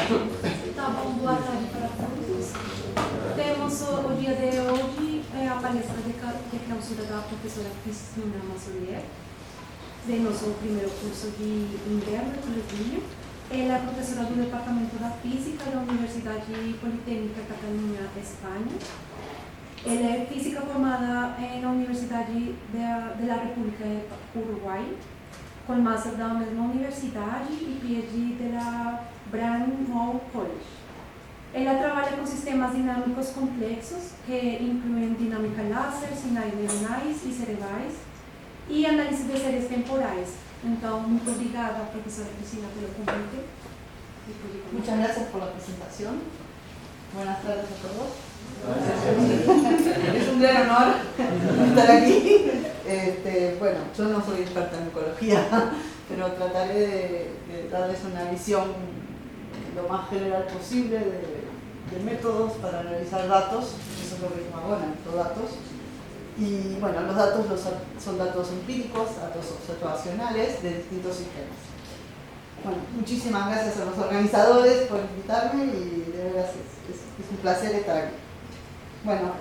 Tá bom, boa tarde para todos. Temos o dia de hoje a palestra de clausura da professora Cristina Massolier, de nosso primeiro curso de inverno de Turismo. Ela é professora do Departamento da Física da Universidade Politécnica Catalunha, Espanha. Ela é física formada na Universidade da República do Uruguai, com máster da mesma universidade e PhD da Brandmore College. Ela trabalha com sistemas dinâmicos complexos que incluem dinâmica láser, sinais neuronais e cerebrais e análise de séries temporais. Então, muito obrigada, professora Cristina, pelo convite. Muchas gracias por la presentación. Buenas tardes a todos. Es un gran honor estar aquí. Bueno, yo no soy experta en ecología, pero trataré de darles una visión lo más general posible de métodos para analizar datos. Eso es lo que yo hago, analizo datos. Y bueno, los datos son datos empíricos, datos observacionales de distintos sistemas. Bueno, muchísimas gracias a los organizadores por invitarme y de verdad es un placer estar aquí. Bueno,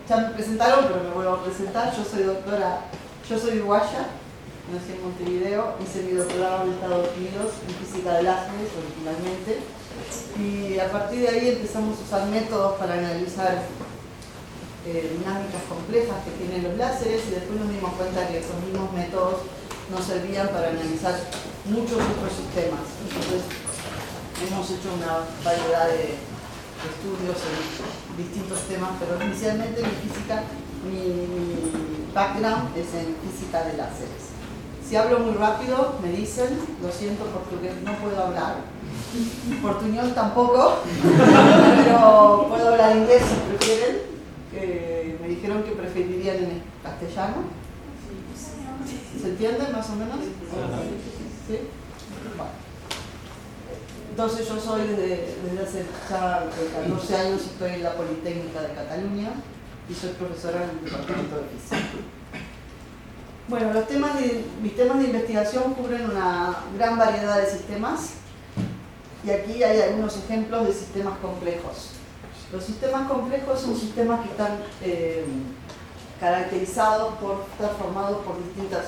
ya me presentaron, pero me vuelvo a presentar. Yo soy uruguaya, nací en Montevideo, hice mi doctorado en Estados Unidos en física de láseres originalmente, y a partir de ahí empezamos a usar métodos para analizar dinámicas complejas que tienen los láseres, y después nos dimos cuenta que esos mismos métodos nos servían para analizar muchos otros sistemas. Entonces hemos hecho una variedad de estudios en distintos temas, pero inicialmente mi background es en física de láseres. Si hablo muy rápido, me dicen, lo siento, portugués no puedo hablar, portuñol tampoco, pero puedo hablar inglés si prefieren. Me dijeron que preferirían en castellano. ¿Se entiende más o menos? ¿Sí? Bueno. Entonces yo soy desde hace ya 14 años estoy en la Politécnica de Cataluña y soy profesora en el Departamento de Física. Bueno, mis temas de investigación cubren una gran variedad de sistemas, y aquí hay algunos ejemplos de sistemas complejos. Los sistemas complejos son sistemas que están caracterizados por estar formados por distintos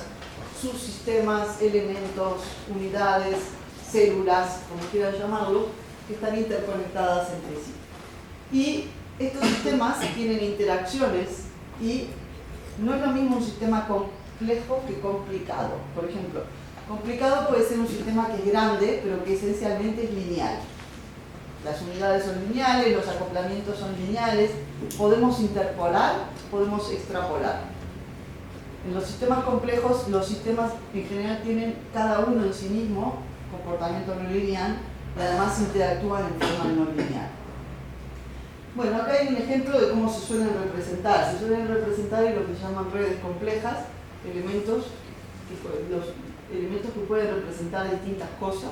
subsistemas, elementos, unidades, células, como quieran llamarlo, que están interconectadas entre sí. Y estos sistemas tienen interacciones, y no es lo mismo un sistema complejo que complicado. Por ejemplo, complicado puede ser un sistema que es grande, pero que esencialmente es lineal. Las unidades son lineales, los acoplamientos son lineales, podemos interpolar, podemos extrapolar. En los sistemas complejos, los sistemas en general tienen cada uno en sí mismo comportamiento no lineal, y además interactúan en forma no lineal. Bueno, acá hay un ejemplo de cómo se suelen representar. Se suelen representar en lo que se llaman redes complejas, los elementos que pueden representar distintas cosas.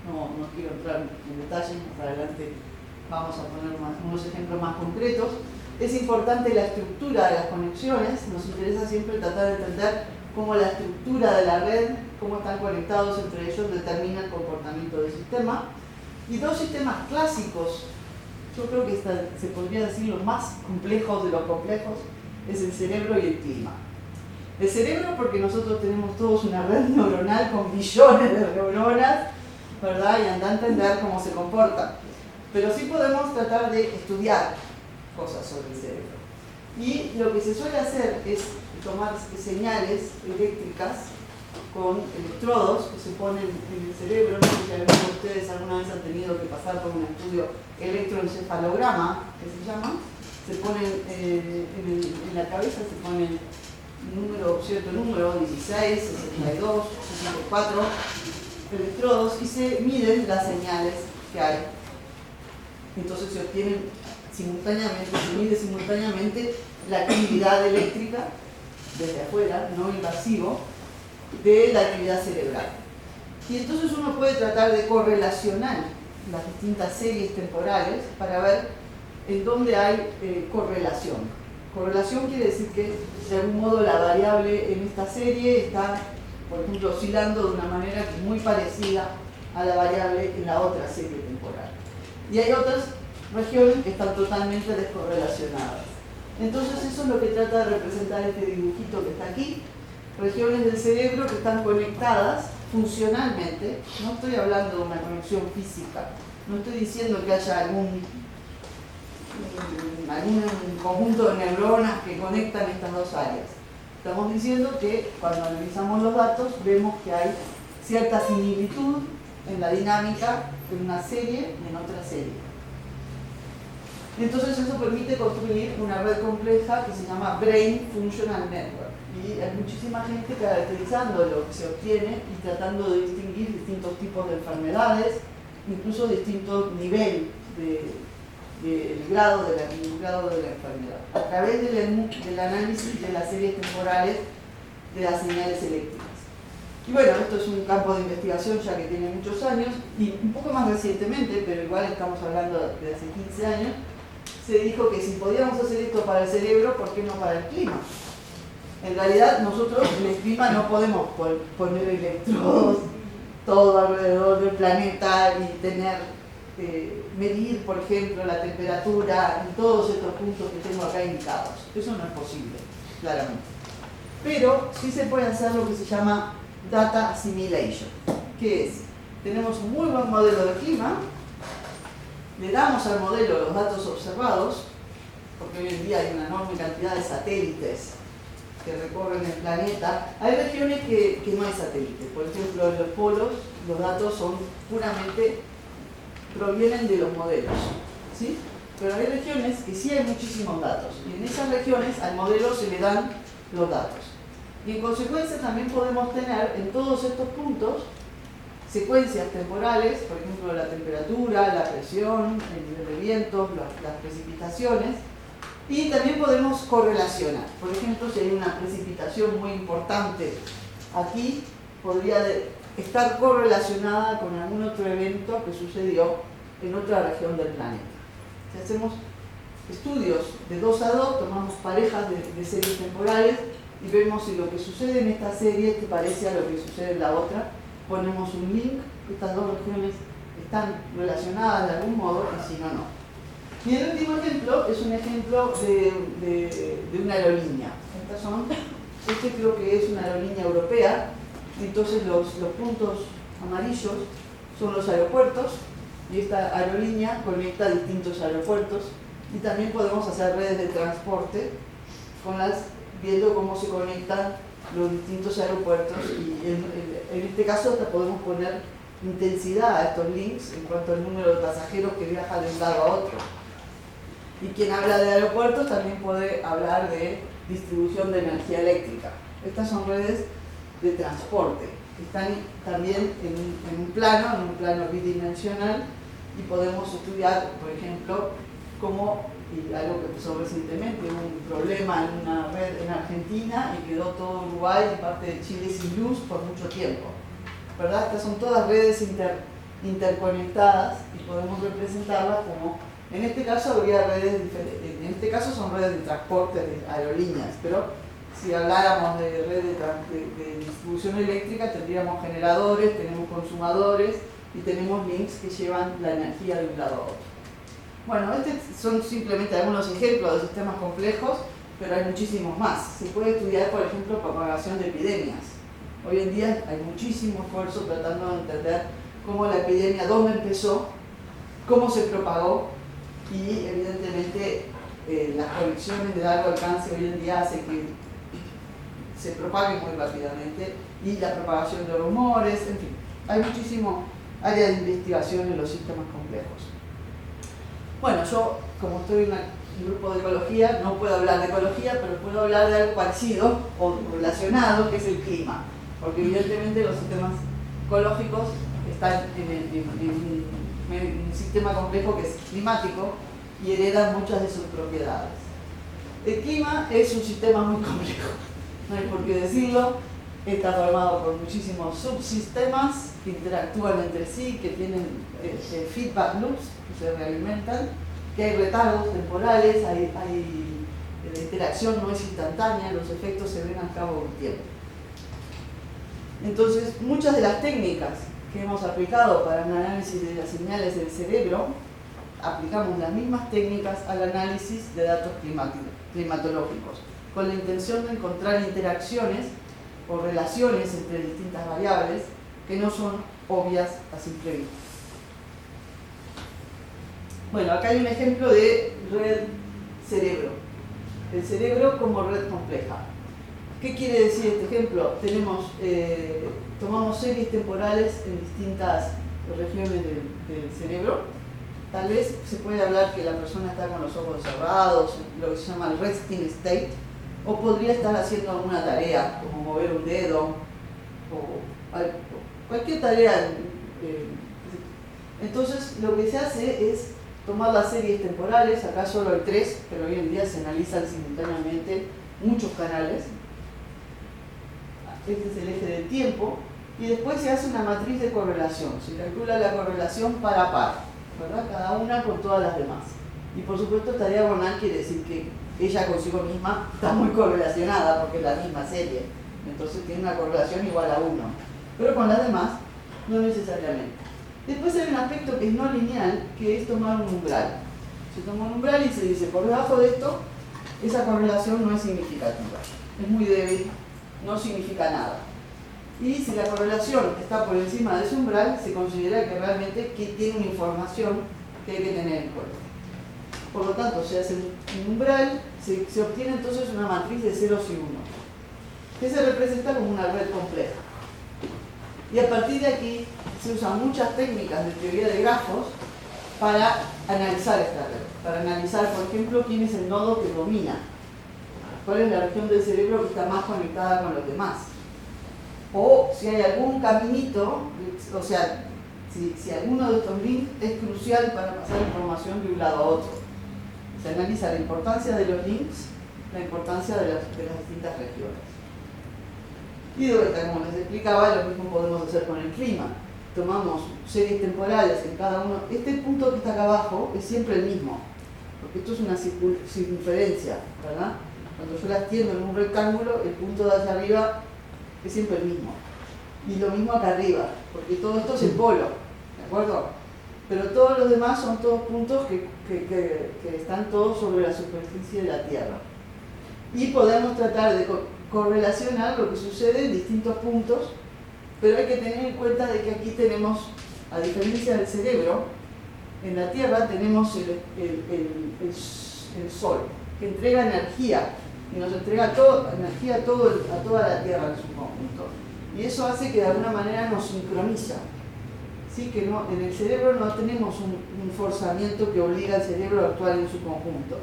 No quiero entrar en detalles, más adelante vamos a poner unos ejemplos más concretos. Es importante la estructura de las conexiones. Nos interesa siempre tratar de entender cómo la estructura de la red, cómo están conectados entre ellos, determina el comportamiento del sistema. Y dos sistemas clásicos, yo creo que se podría decir los más complejos de los complejos, es el cerebro y el clima. El cerebro, porque nosotros tenemos todos una red neuronal con billones de neuronas, ¿verdad? Y anda a entender cómo se comporta. Pero sí podemos tratar de estudiar cosas sobre el cerebro. Y lo que se suele hacer es tomar señales eléctricas con electrodos que se ponen en el cerebro. No sé si algunos de ustedes alguna vez han tenido que pasar por un estudio electroencefalograma, que se llama. Se ponen en la cabeza, se ponen cierto número, 16, 62, 64 electrodos, y se miden las señales que hay. Entonces se obtienen simultáneamente, se mide simultáneamente la actividad eléctrica desde afuera, no invasivo, de la actividad cerebral. Y entonces uno puede tratar de correlacionar las distintas series temporales para ver en dónde hay correlación. Correlación quiere decir que de algún modo la variable en esta serie está, por ejemplo, oscilando de una manera que es muy parecida a la variable en la otra serie temporal. Y hay otras regiones que están totalmente descorrelacionadas. Entonces eso es lo que trata de representar este dibujito que está aquí. Regiones del cerebro que están conectadas funcionalmente. No estoy hablando de una conexión física. No estoy diciendo que haya algún conjunto de neuronas que conectan estas dos áreas. Estamos diciendo que cuando analizamos los datos vemos que hay cierta similitud en la dinámica en una serie y en otra serie. Entonces eso permite construir una red compleja que se llama Brain Functional Network. Y hay muchísima gente caracterizando lo que se obtiene y tratando de distinguir distintos tipos de enfermedades, incluso distintos niveles del grado de la enfermedad, a través del análisis de las series temporales de las señales eléctricas. Y bueno, esto es un campo de investigación ya que tiene muchos años, y un poco más recientemente, pero igual estamos hablando de hace 15 años, se dijo que si podíamos hacer esto para el cerebro, ¿por qué no para el clima? En realidad nosotros en el clima no podemos poner electrodos todo alrededor del planeta y medir, por ejemplo, la temperatura en todos estos puntos que tengo acá indicados. Eso no es posible, claramente. Pero sí se puede hacer lo que se llama data assimilation, que es, tenemos un muy buen modelo de clima, le damos al modelo los datos observados, porque hoy en día hay una enorme cantidad de satélites que recorren el planeta. Hay regiones que no hay satélites, por ejemplo en los polos los datos son puramente, provienen de los modelos, ¿sí? Pero hay regiones que sí hay muchísimos datos, y en esas regiones al modelo se le dan los datos. Y en consecuencia también podemos tener en todos estos puntos secuencias temporales, por ejemplo la temperatura, la presión, el nivel de vientos, las precipitaciones, y también podemos correlacionar. Por ejemplo, si hay una precipitación muy importante aquí, podría estar correlacionada con algún otro evento que sucedió en otra región del planeta. Si hacemos estudios de 2 a 2, tomamos parejas de series temporales y vemos si lo que sucede en esta serie te parece a lo que sucede en la otra. Ponemos un link, estas dos regiones están relacionadas de algún modo y si no, no. Y el último ejemplo es un ejemplo de una aerolínea. Este creo que es una aerolínea europea, entonces los puntos amarillos son los aeropuertos y esta aerolínea conecta distintos aeropuertos y también podemos hacer redes de transporte viendo cómo se conectan los distintos aeropuertos y en este caso hasta podemos poner intensidad a estos links en cuanto al número de pasajeros que viajan de un lado a otro. Y quien habla de aeropuertos también puede hablar de distribución de energía eléctrica. Estas son redes de transporte, que están también en un plano bidimensional y podemos estudiar, por ejemplo, cómo, y algo que pasó recientemente, hubo un problema en una red en Argentina y quedó todo Uruguay y parte de Chile sin luz por mucho tiempo, ¿verdad? Estas son todas redes interconectadas y podemos representarlas como, en este caso habría redes diferentes, en este caso son redes de transporte de aerolíneas, pero si habláramos de red de distribución eléctrica tendríamos generadores, tenemos consumadores y tenemos links que llevan la energía de un lado a otro. Bueno, estos son simplemente algunos ejemplos de sistemas complejos, pero hay muchísimos más. Se puede estudiar, por ejemplo, propagación de epidemias. Hoy en día hay muchísimo esfuerzo tratando de entender cómo la epidemia, dónde empezó, cómo se propagó y evidentemente las conexiones de largo alcance hoy en día hacen que se propague muy rápidamente y la propagación de rumores, en fin, hay muchísimo área de investigación en los sistemas complejos. Bueno, yo como estoy en un grupo de ecología, no puedo hablar de ecología, pero puedo hablar de algo parecido o relacionado, que es el clima, porque evidentemente los sistemas ecológicos están en un sistema complejo que es climático y heredan muchas de sus propiedades. El clima es un sistema muy complejo, no hay por qué decirlo, está formado por muchísimos subsistemas que interactúan entre sí, que tienen feedback loops, que se realimentan, que hay retardos temporales, la interacción no es instantánea, los efectos se ven al cabo del tiempo. Entonces, muchas de las técnicas que hemos aplicado para el análisis de las señales del cerebro, aplicamos las mismas técnicas al análisis de datos climatológicos, con la intención de encontrar interacciones o relaciones entre distintas variables que no son obvias a simple vista. Bueno, acá hay un ejemplo de red cerebro. El cerebro como red compleja. ¿Qué quiere decir este ejemplo? Tomamos series temporales en distintas regiones del cerebro. Tal vez se puede hablar que la persona está con los ojos cerrados, lo que se llama el resting state, o podría estar haciendo alguna tarea, como mover un dedo, o cualquier tarea. Entonces, lo que se hace es tomar las series temporales, acá solo hay 3, pero hoy en día se analizan simultáneamente muchos canales. Este es el eje del tiempo, y después se hace una matriz de correlación, se calcula la correlación par a par, ¿verdad? Cada una con todas las demás. Y por supuesto tarea diagonal quiere decir que ella consigo misma está muy correlacionada porque es la misma serie, entonces tiene una correlación igual a 1, pero con las demás no necesariamente. Después hay un aspecto que es no lineal, que es tomar un umbral. Se toma un umbral y se dice, por debajo de esto, esa correlación no es significativa, es muy débil, no significa nada. Y si la correlación está por encima de ese umbral, se considera que realmente tiene una información que hay que tener en cuenta. Por lo tanto, se hace un umbral, se obtiene entonces una matriz de ceros y unos, que se representa como una red compleja. Y a partir de aquí se usan muchas técnicas de teoría de grafos para analizar esta red. Para analizar, por ejemplo, quién es el nodo que domina, cuál es la región del cerebro que está más conectada con los demás. O si hay algún caminito, o sea, si alguno de estos links es crucial para pasar información de un lado a otro. Se analiza la importancia de los links, la importancia de las distintas regiones. Y de vuelta, como les explicaba, lo mismo podemos hacer con el clima. Tomamos series temporales en cada uno. Este punto que está acá abajo es siempre el mismo, porque esto es una circunferencia, ¿verdad? Cuando yo la extiendo en un rectángulo, el punto de allá arriba es siempre el mismo. Y lo mismo acá arriba, porque todo esto es el polo, ¿de acuerdo? Pero todos los demás son todos puntos que están todos sobre la superficie de la Tierra. Y podemos tratar de correlacionar lo que sucede en distintos puntos, pero hay que tener en cuenta de que aquí tenemos, a diferencia del cerebro, en la Tierra tenemos el Sol, que entrega energía, y nos entrega energía a toda la Tierra en su conjunto. Y eso hace que de alguna manera nos sincroniza. ¿Sí? Que no, en el cerebro no tenemos un forzamiento que obliga al cerebro a actuar en su conjunto.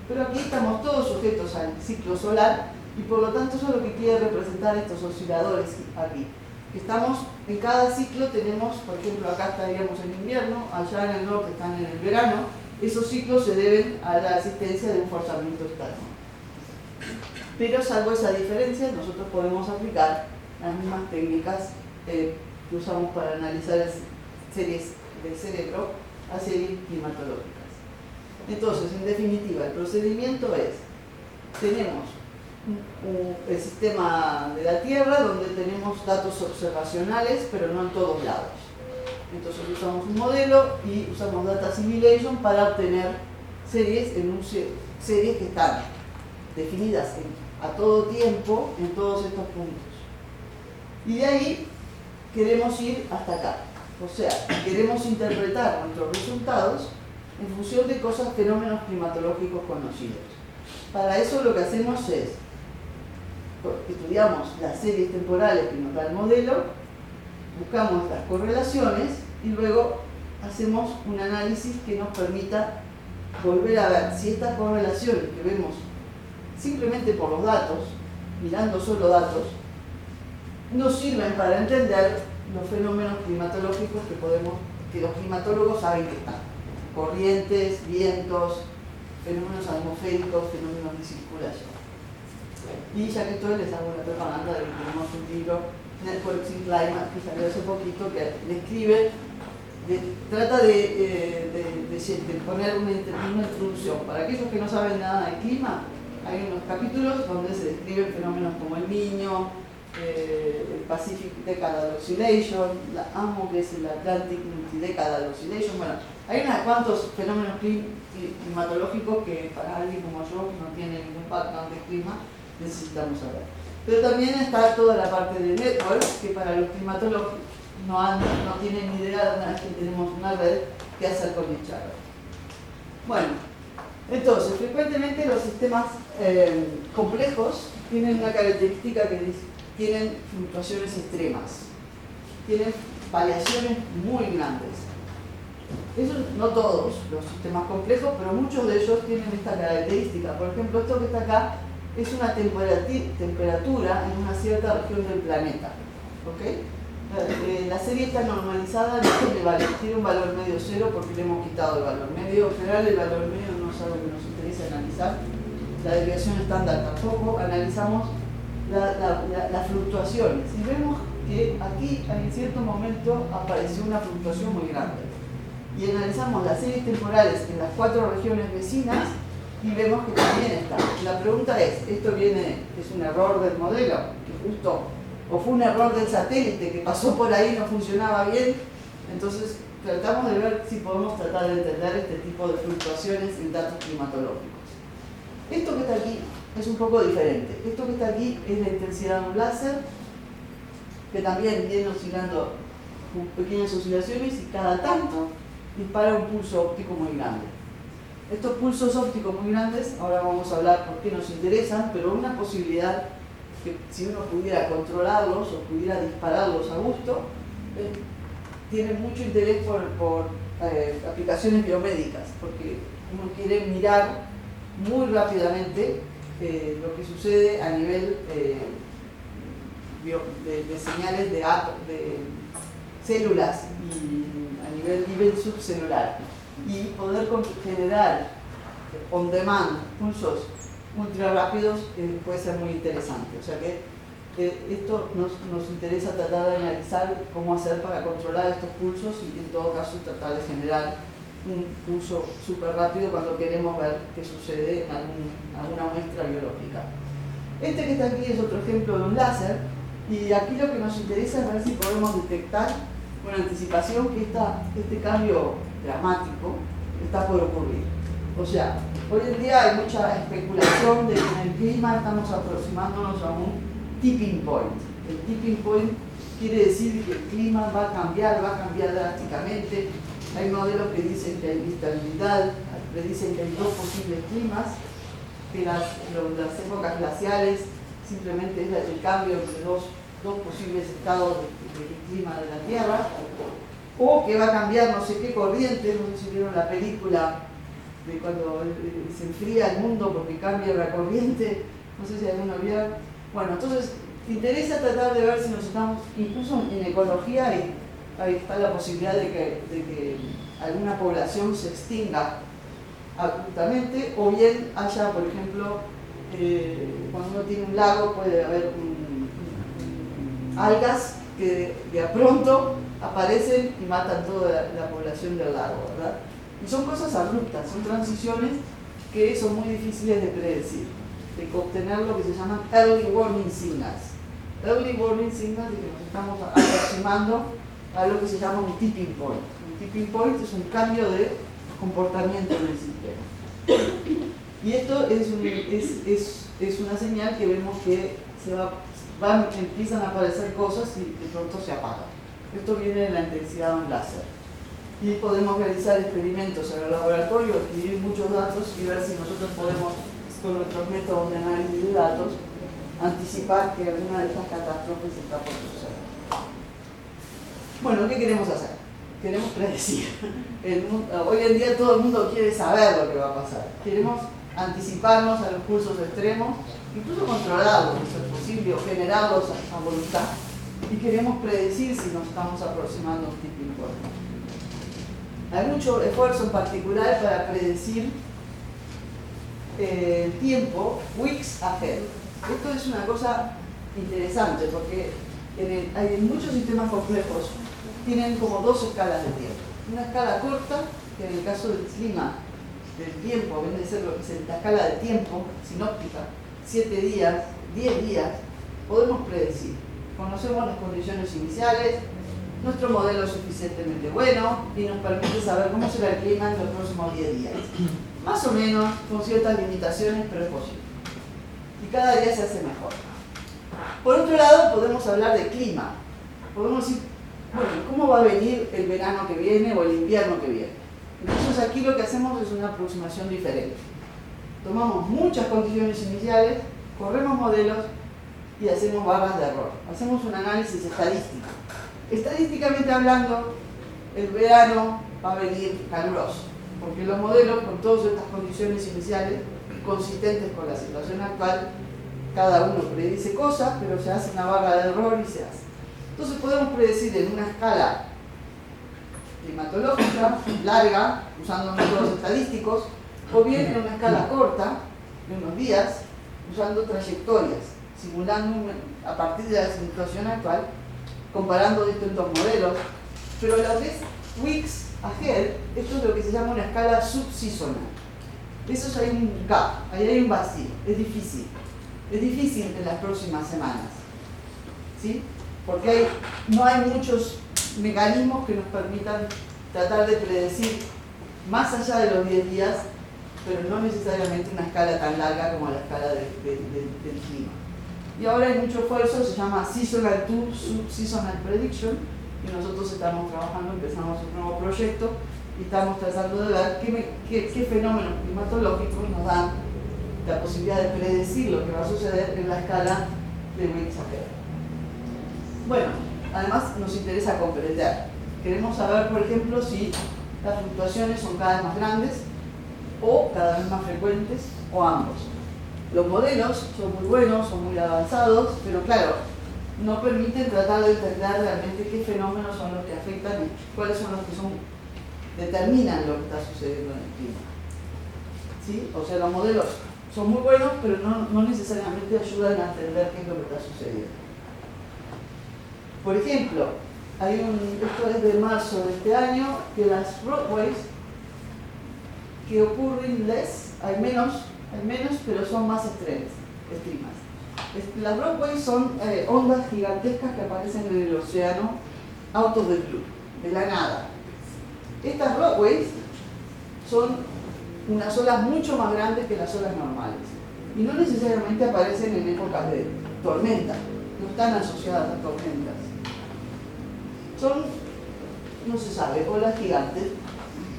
Pero aquí estamos todos sujetos al ciclo solar, y por lo tanto eso es lo que quiere representar estos osciladores aquí. Estamos, en cada ciclo tenemos, por ejemplo, acá estaríamos en invierno, allá en el norte están en el verano. Esos ciclos se deben a la existencia de un forzamiento externo. Pero salvo esa diferencia, nosotros podemos aplicar las mismas técnicas que usamos para analizar series del cerebro a series climatológicas. Entonces, en definitiva, el procedimiento es, tenemos el sistema de la Tierra, donde tenemos datos observacionales, pero no en todos lados. Entonces usamos un modelo y usamos data assimilation para obtener series, series que están definidas a todo tiempo en todos estos puntos. Y de ahí queremos ir hasta acá. O sea, queremos interpretar nuestros resultados en función de fenómenos climatológicos conocidos. Para eso lo que hacemos es, estudiamos las series temporales que nos da el modelo, buscamos las correlaciones y luego hacemos un análisis que nos permita volver a ver si estas correlaciones que vemos simplemente por los datos, mirando solo datos, nos sirven para entender los fenómenos climatológicos que los climatólogos saben que están. Corrientes, vientos, fenómenos atmosféricos, fenómenos de circulación. Y ya que estoy, les hago una propaganda de que tenemos un libro, Networks in Climate, que salió hace poquito, que describe, trata de poner una introducción. Para aquellos que no saben nada de clima, hay unos capítulos donde se describen fenómenos como el Niño, el Pacific Decadal Oscillation, la AMO, que es el Atlantic Multidecadal Oscillation. Bueno, hay unos cuantos fenómenos climatológicos que para alguien como yo, que no tiene ningún background de clima, necesitamos saber. Pero también está toda la parte de networks, que para los climatólogos no tienen ni idea, una vez que tenemos una red, qué hacer con dicha red. Bueno, entonces, frecuentemente los sistemas complejos tienen una característica que tienen fluctuaciones extremas, tienen variaciones muy grandes. Eso no todos los sistemas complejos, pero muchos de ellos tienen esta característica. Por ejemplo, esto que está acá es una temperatura en una cierta región del planeta. ¿Okay? La serie está normalizada, tiene un valor medio cero porque le hemos quitado el valor medio. En general el valor medio no es algo que nos interesa analizar. La desviación estándar tampoco. Analizamos las fluctuaciones y vemos que aquí en cierto momento apareció una fluctuación muy grande. Y analizamos las series temporales en las 4 regiones vecinas y vemos que también está. La pregunta es, ¿esto es un error del modelo? Que justo, o fue un error del satélite que pasó por ahí y no funcionaba bien. Entonces tratamos de ver si podemos tratar de entender este tipo de fluctuaciones en datos climatológicos. Esto que está aquí es un poco diferente. Esto que está aquí es la intensidad de un láser, que también viene oscilando con pequeñas oscilaciones y cada tanto dispara un pulso óptico muy grande. Estos pulsos ópticos muy grandes, ahora vamos a hablar por qué nos interesan, pero una posibilidad que si uno pudiera controlarlos o pudiera dispararlos a gusto, tiene mucho interés por aplicaciones biomédicas, porque uno quiere mirar muy rápidamente lo que sucede a nivel de señales de células y a nivel subcelular, y poder generar on demand pulsos ultra rápidos puede ser muy interesante. O sea que esto nos interesa tratar de analizar cómo hacer para controlar estos pulsos y en todo caso tratar de generar un pulso súper rápido cuando queremos ver qué sucede en alguna muestra biológica. Este que está aquí es otro ejemplo de un láser, y aquí lo que nos interesa es ver si podemos detectar con anticipación que este cambio dramático está por ocurrir. O sea, hoy en día hay mucha especulación de que en el clima estamos aproximándonos a un tipping point. El tipping point quiere decir que el clima va a cambiar drásticamente. Hay modelos que dicen que hay instabilidad, predicen que hay 2 posibles climas, que las épocas glaciales simplemente es el cambio entre dos posibles estados de clima de la Tierra, o que va a cambiar no sé qué corriente. No sé si vieron la película de cuando se enfría el mundo porque cambia la corriente, no sé si alguno vio. Bueno, entonces interesa tratar de ver si nos estamos, incluso en ecología ahí está la posibilidad de que alguna población se extinga abruptamente, o bien haya, por ejemplo, cuando uno tiene un lago puede haber algas que de a pronto aparecen y matan toda la población del lago, ¿verdad? Y son cosas abruptas, son transiciones que son muy difíciles de predecir, de obtener lo que se llaman early warning signals. Early warning signals de que nos estamos aproximando a lo que se llama un tipping point. Un tipping point es un cambio de comportamiento en el sistema. Y esto es una señal que vemos que empiezan a aparecer cosas y de pronto se apagan. Esto viene de la intensidad de un láser. Y podemos realizar experimentos en el laboratorio, adquirir muchos datos y ver si nosotros podemos, con nuestros métodos de análisis de datos, anticipar que alguna de estas catástrofes está por suceder. Bueno, ¿qué queremos hacer? Queremos predecir. Hoy en día todo el mundo quiere saber lo que va a pasar. Queremos anticiparnos a los pulsos extremos, incluso controlarlos, si es posible, o generarlos a voluntad. Y queremos predecir si nos estamos aproximando a un tipping point. Hay mucho esfuerzo en particular para predecir el tiempo weeks ahead. Esto es una cosa interesante porque en muchos sistemas complejos tienen como 2 escalas de tiempo. Una escala corta, que en el caso del clima, del tiempo, viene a ser lo que es la escala de tiempo sinóptica, 7 días, 10 días, podemos predecir. conocemos las condiciones iniciales, nuestro modelo es suficientemente bueno y nos permite saber cómo será el clima en los próximos 10 días. Más o menos, con ciertas limitaciones, pero es posible. Y cada día se hace mejor. Por otro lado, podemos hablar de clima. Podemos decir, bueno, ¿cómo va a venir el verano que viene o el invierno que viene? Entonces aquí lo que hacemos es una aproximación diferente. Tomamos muchas condiciones iniciales, corremos modelos y hacemos barras de error. Hacemos un análisis estadístico. Estadísticamente hablando, el verano va a venir caluroso, porque los modelos, con todas estas condiciones iniciales, consistentes con la situación actual, cada uno predice cosas, pero se hace una barra de error y se hace. Entonces podemos predecir en una escala climatológica larga, usando métodos estadísticos, o bien en una escala corta, de unos días, usando trayectorias, simulando a partir de la situación actual, comparando distintos modelos, pero a la vez weeks ahead, esto es lo que se llama una escala subseasonal. Eso es, hay un gap, ahí hay un vacío, es difícil en las próximas semanas, ¿sí? Porque no hay muchos mecanismos que nos permitan tratar de predecir más allá de los 10 días, pero no necesariamente una escala tan larga como la escala del clima. Y ahora hay mucho esfuerzo, se llama Seasonal to Subseasonal Prediction, y nosotros estamos trabajando, empezamos un nuevo proyecto y estamos tratando de ver qué fenómenos climatológicos nos dan la posibilidad de predecir lo que va a suceder en la escala de weeks ahead. Bueno, además nos interesa comprender. Queremos saber, por ejemplo, si las fluctuaciones son cada vez más grandes o cada vez más frecuentes o ambos. Los modelos son muy buenos, son muy avanzados, pero claro, no permiten tratar de entender realmente qué fenómenos son los que afectan y cuáles son los que determinan lo que está sucediendo en el clima. ¿Sí? O sea, los modelos son muy buenos, pero no necesariamente ayudan a entender qué es lo que está sucediendo. Por ejemplo, esto es de marzo de este año, que las rockwaves que ocurren hay menos, pero son más extremas. Las rockwaves son ondas gigantescas que aparecen en el océano out of the blue, de la nada. Estas rockwaves son unas olas mucho más grandes que las olas normales y no necesariamente aparecen en épocas de tormenta, no están asociadas a tormentas. Son, no se sabe, olas gigantes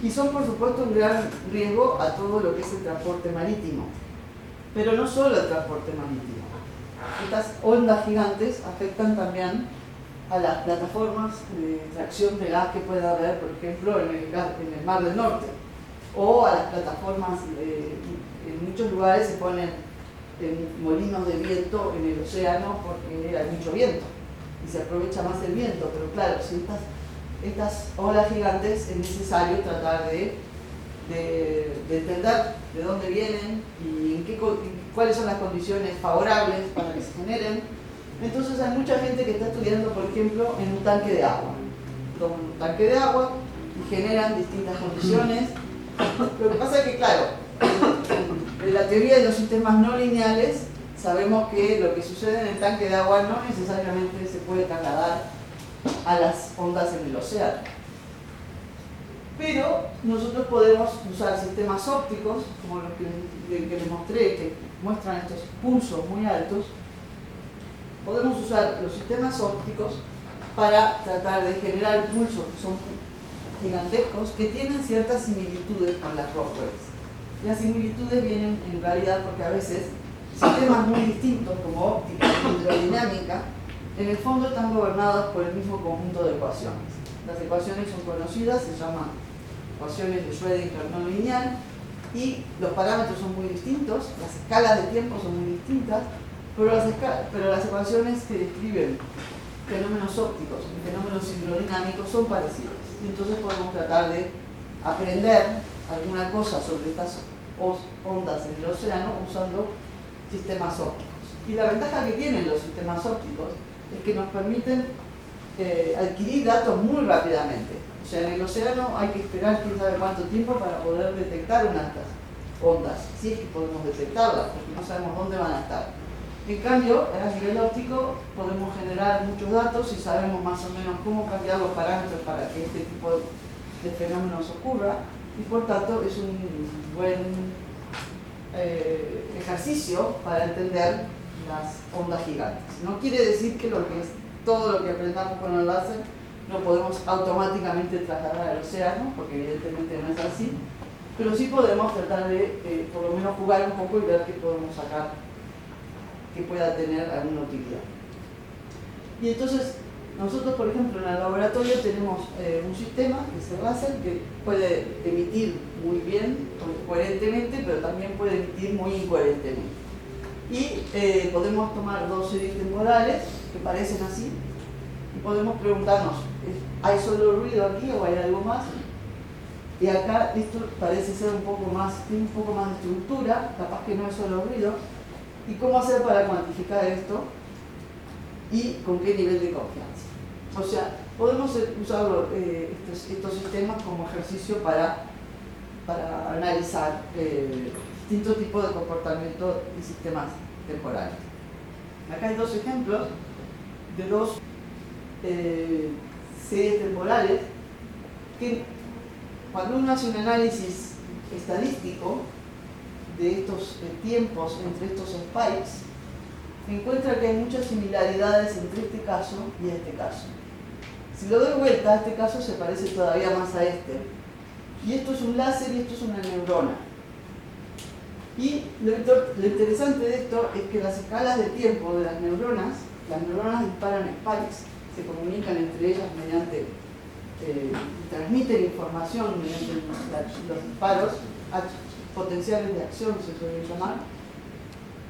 y son por supuesto un gran riesgo a todo lo que es el transporte marítimo, pero no solo el transporte marítimo. Estas ondas gigantes afectan también a las plataformas de extracción de gas que pueda haber, por ejemplo, en el Mar del Norte, o a las plataformas, en muchos lugares se ponen molinos de viento en el océano porque hay mucho viento y se aprovecha más el viento, pero claro, si estas olas gigantes es necesario tratar de entender de dónde vienen y cuáles son las condiciones favorables para que se generen. Entonces hay mucha gente que está estudiando, por ejemplo, en un tanque de agua. Toman un tanque de agua y generan distintas condiciones. Lo que pasa es que, claro, en la teoría de los sistemas no lineales sabemos que lo que sucede en el tanque de agua no necesariamente se puede trasladar a las ondas en el océano. Pero nosotros podemos usar sistemas ópticos, como los que les mostré, que muestran estos pulsos muy altos. Podemos usar los sistemas ópticos para tratar de generar pulsos que son gigantescos, que tienen ciertas similitudes con las rockwaves. Las similitudes vienen en realidad porque a veces sistemas muy distintos como óptica y hidrodinámica en el fondo están gobernados por el mismo conjunto de ecuaciones. Las ecuaciones son conocidas, se llaman ecuaciones de Schrödinger no lineal, y los parámetros son muy distintos, las escalas de tiempo son muy distintas, pero las ecuaciones que describen fenómenos ópticos y fenómenos hidrodinámicos son parecidas. Y entonces podemos tratar de aprender alguna cosa sobre estas ondas en el océano usando sistemas ópticos. Y la ventaja que tienen los sistemas ópticos es que nos permiten adquirir datos muy rápidamente. O sea, en el océano hay que esperar quién sabe cuánto tiempo para poder detectar una de estas ondas, si es que podemos detectarlas, porque no sabemos dónde van a estar. En cambio, a nivel óptico podemos generar muchos datos y sabemos más o menos cómo cambiar los parámetros para que este tipo de fenómenos ocurra, y por tanto es un buen ejercicio para entender las ondas gigantes. No quiere decir que todo lo que aprendamos con el láser lo podemos automáticamente trasladar al océano, porque evidentemente no es así, pero sí podemos tratar de por lo menos jugar un poco y ver qué podemos sacar que pueda tener alguna utilidad. Y entonces nosotros, por ejemplo, en el laboratorio tenemos un sistema, que es el láser, que puede emitir muy bien, coherentemente, pero también puede emitir muy incoherentemente. Y podemos tomar dos series temporales que parecen así, y podemos preguntarnos, ¿hay solo ruido aquí o hay algo más? Y acá esto parece ser un poco más, tiene un poco más de estructura, capaz que no es solo ruido. ¿Y cómo hacer para cuantificar esto? ¿Y con qué nivel de confianza? O sea, podemos usar estos sistemas como ejercicio para analizar distintos tipos de comportamiento de sistemas temporales. Acá hay dos ejemplos de dos series temporales que, cuando uno hace un análisis estadístico de estos tiempos entre estos spikes, encuentra que hay muchas similaridades entre este caso y este caso. Si lo doy vuelta, este caso se parece todavía más a este. Y esto es un láser y esto es una neurona. Y lo interesante de esto es que las escalas de tiempo de las neuronas disparan spikes, se comunican entre ellas mediante, transmiten información mediante los disparos potenciales de acción, se suele llamar.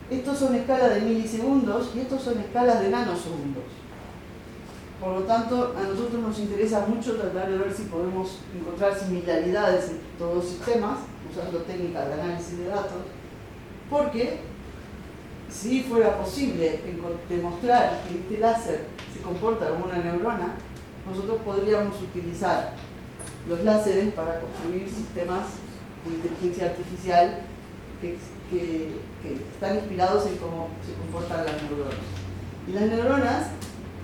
Estos son escalas de milisegundos y estos son escalas de nanosegundos. Por lo tanto, a nosotros nos interesa mucho tratar de ver si podemos encontrar similaridades en todos los sistemas, usando técnicas de análisis de datos, porque si fuera posible demostrar que este láser se comporta como una neurona, nosotros podríamos utilizar los láseres para construir sistemas de inteligencia artificial que están inspirados en cómo se comportan las neuronas. Y las neuronas,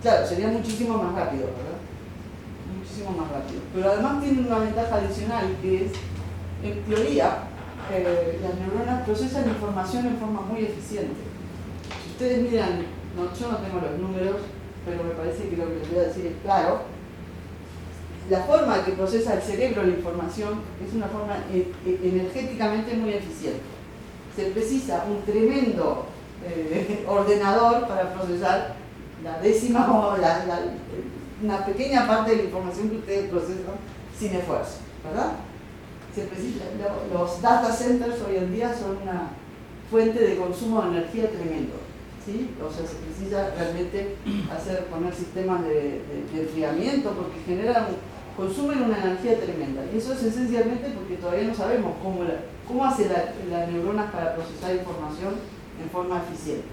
claro, sería muchísimo más rápido, ¿verdad? Muchísimo más rápido. Pero además tienen una ventaja adicional, que es, en teoría, las neuronas procesan información en forma muy eficiente. Si ustedes miran, yo no tengo los números, pero me parece que lo que les voy a decir es claro. La forma que procesa el cerebro la información es una forma energéticamente muy eficiente. Se precisa un tremendo ordenador para procesar la décima o una pequeña parte de la información que ustedes procesan sin esfuerzo, ¿verdad? Los data centers hoy en día son una fuente de consumo de energía tremendo, ¿sí? O sea, se precisa realmente poner sistemas de enfriamiento porque consumen una energía tremenda. Y eso es esencialmente porque todavía no sabemos cómo hace las neuronas para procesar información en forma eficiente.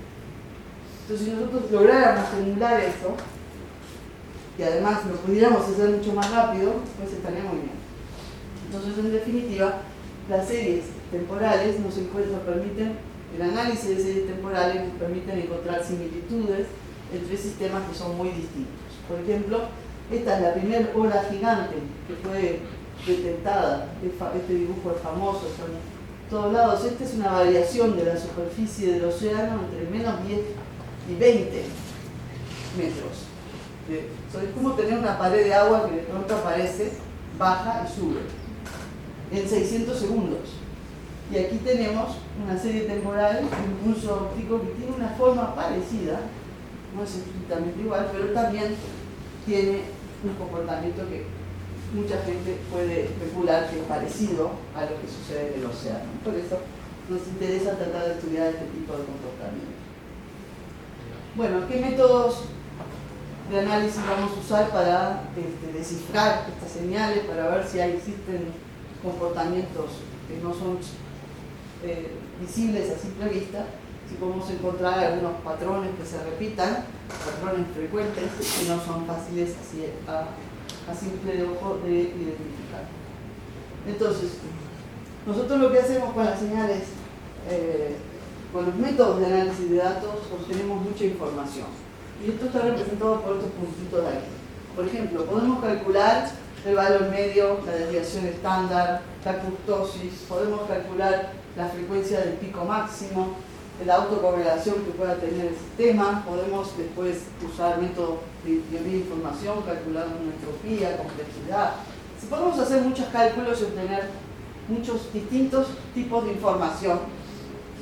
Entonces, si nosotros lográramos emular eso, y además lo pudiéramos hacer mucho más rápido, pues estaría muy bien. Entonces, en definitiva, las series temporales el análisis de series temporales nos permiten encontrar similitudes entre sistemas que son muy distintos. Por ejemplo, esta es la primera ola gigante que fue detectada, este dibujo es famoso, son todos lados. Esta es una variación de la superficie del océano entre menos 10 y 20 metros. Es como tener una pared de agua que de pronto aparece, baja y sube en 600 segundos. Y aquí tenemos una serie temporal, un impulso óptico que tiene una forma parecida, no es estrictamente igual, pero también tiene un comportamiento que mucha gente puede especular que es parecido a lo que sucede en el océano. Por eso nos interesa tratar de estudiar este tipo de comportamiento. Bueno, ¿qué métodos de análisis vamos a usar para descifrar estas señales, para ver si existen comportamientos que no son visibles a simple vista, si podemos encontrar algunos patrones que se repitan, patrones frecuentes que no son fáciles así a simple ojo de identificar. Entonces, nosotros lo que hacemos con las señales con los métodos de análisis de datos obtenemos mucha información. Y esto está representado por estos puntitos de aquí. Por ejemplo, podemos calcular el valor medio, la desviación estándar, la kurtosis, podemos calcular la frecuencia del pico máximo, la autocorrelación que pueda tener el sistema, podemos después usar métodos de teoría de información, calcular una entropía, complejidad. Si podemos hacer muchos cálculos y obtener muchos distintos tipos de información,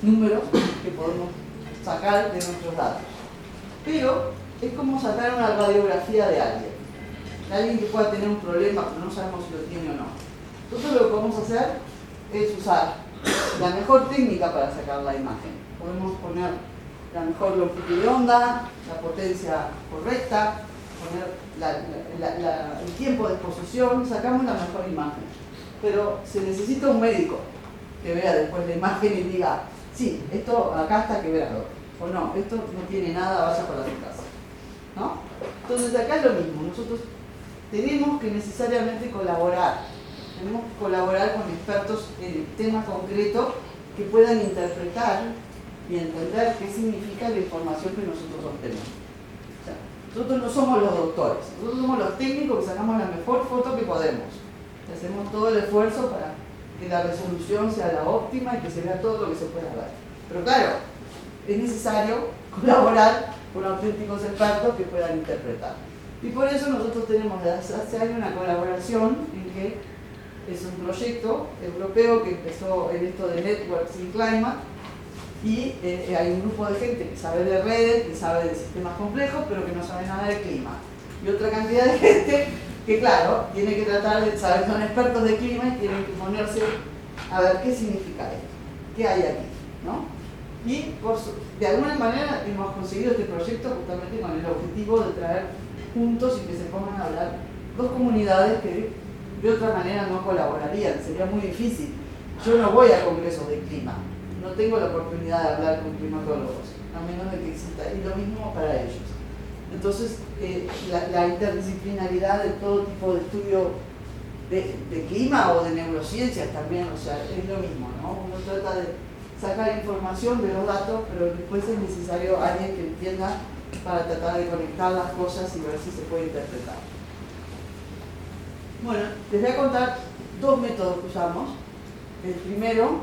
números que podemos sacar de nuestros datos. Pero es como sacar una radiografía de alguien que pueda tener un problema, pero no sabemos si lo tiene o no. Entonces lo que podemos hacer es usar la mejor técnica para sacar la imagen. Podemos poner la mejor longitud de onda, la potencia correcta, poner el tiempo de exposición, sacamos la mejor imagen. Pero se necesita un médico que vea después la imagen y diga, sí, esto acá está quebrado, o no, esto no tiene nada, vaya para tu casa, ¿no? Entonces acá es lo mismo, nosotros tenemos que necesariamente colaborar, tenemos que colaborar con expertos en el tema concreto que puedan interpretar y entender qué significa la información que nosotros obtenemos. O sea, nosotros no somos los doctores, nosotros somos los técnicos que sacamos la mejor foto que podemos. Hacemos todo el esfuerzo para que la resolución sea la óptima y que se vea todo lo que se pueda ver. Pero claro, es necesario colaborar con auténticos expertos que puedan interpretar. Y por eso nosotros tenemos desde hace años una colaboración en que es un proyecto europeo que empezó en esto de Networks in Climate, y hay un grupo de gente que sabe de redes, que sabe de sistemas complejos, pero que no sabe nada de clima. Y otra cantidad de gente que, claro, tiene que tratar de saber, son expertos de clima y tienen que ponerse a ver qué significa esto, qué hay aquí, ¿no? Y de alguna manera hemos conseguido este proyecto justamente con el objetivo de traer juntos y que se pongan a hablar dos comunidades que de otra manera no colaborarían, sería muy difícil. Yo no voy a congresos de clima, no tengo la oportunidad de hablar con climatólogos, a menos de que exista, y lo mismo para ellos. Entonces, la interdisciplinaridad de todo tipo de estudio de clima o de neurociencias también, o sea, es lo mismo, ¿no? Uno trata de sacar información de los datos, pero después es necesario alguien que entienda para tratar de conectar las cosas y ver si se puede interpretar. Bueno, les voy a contar dos métodos que usamos. El primero,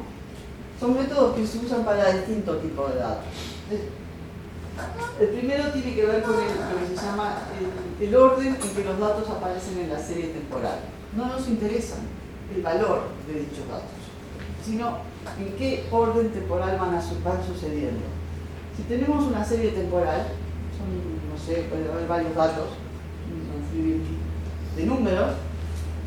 son métodos que se usan para distintos tipos de datos. El primero tiene que ver con lo que se llama el orden en que los datos aparecen en la serie temporal. No nos interesa el valor de dichos datos, sino en qué orden temporal van sucediendo. Si tenemos una serie temporal, no sé, puede haber varios datos de números,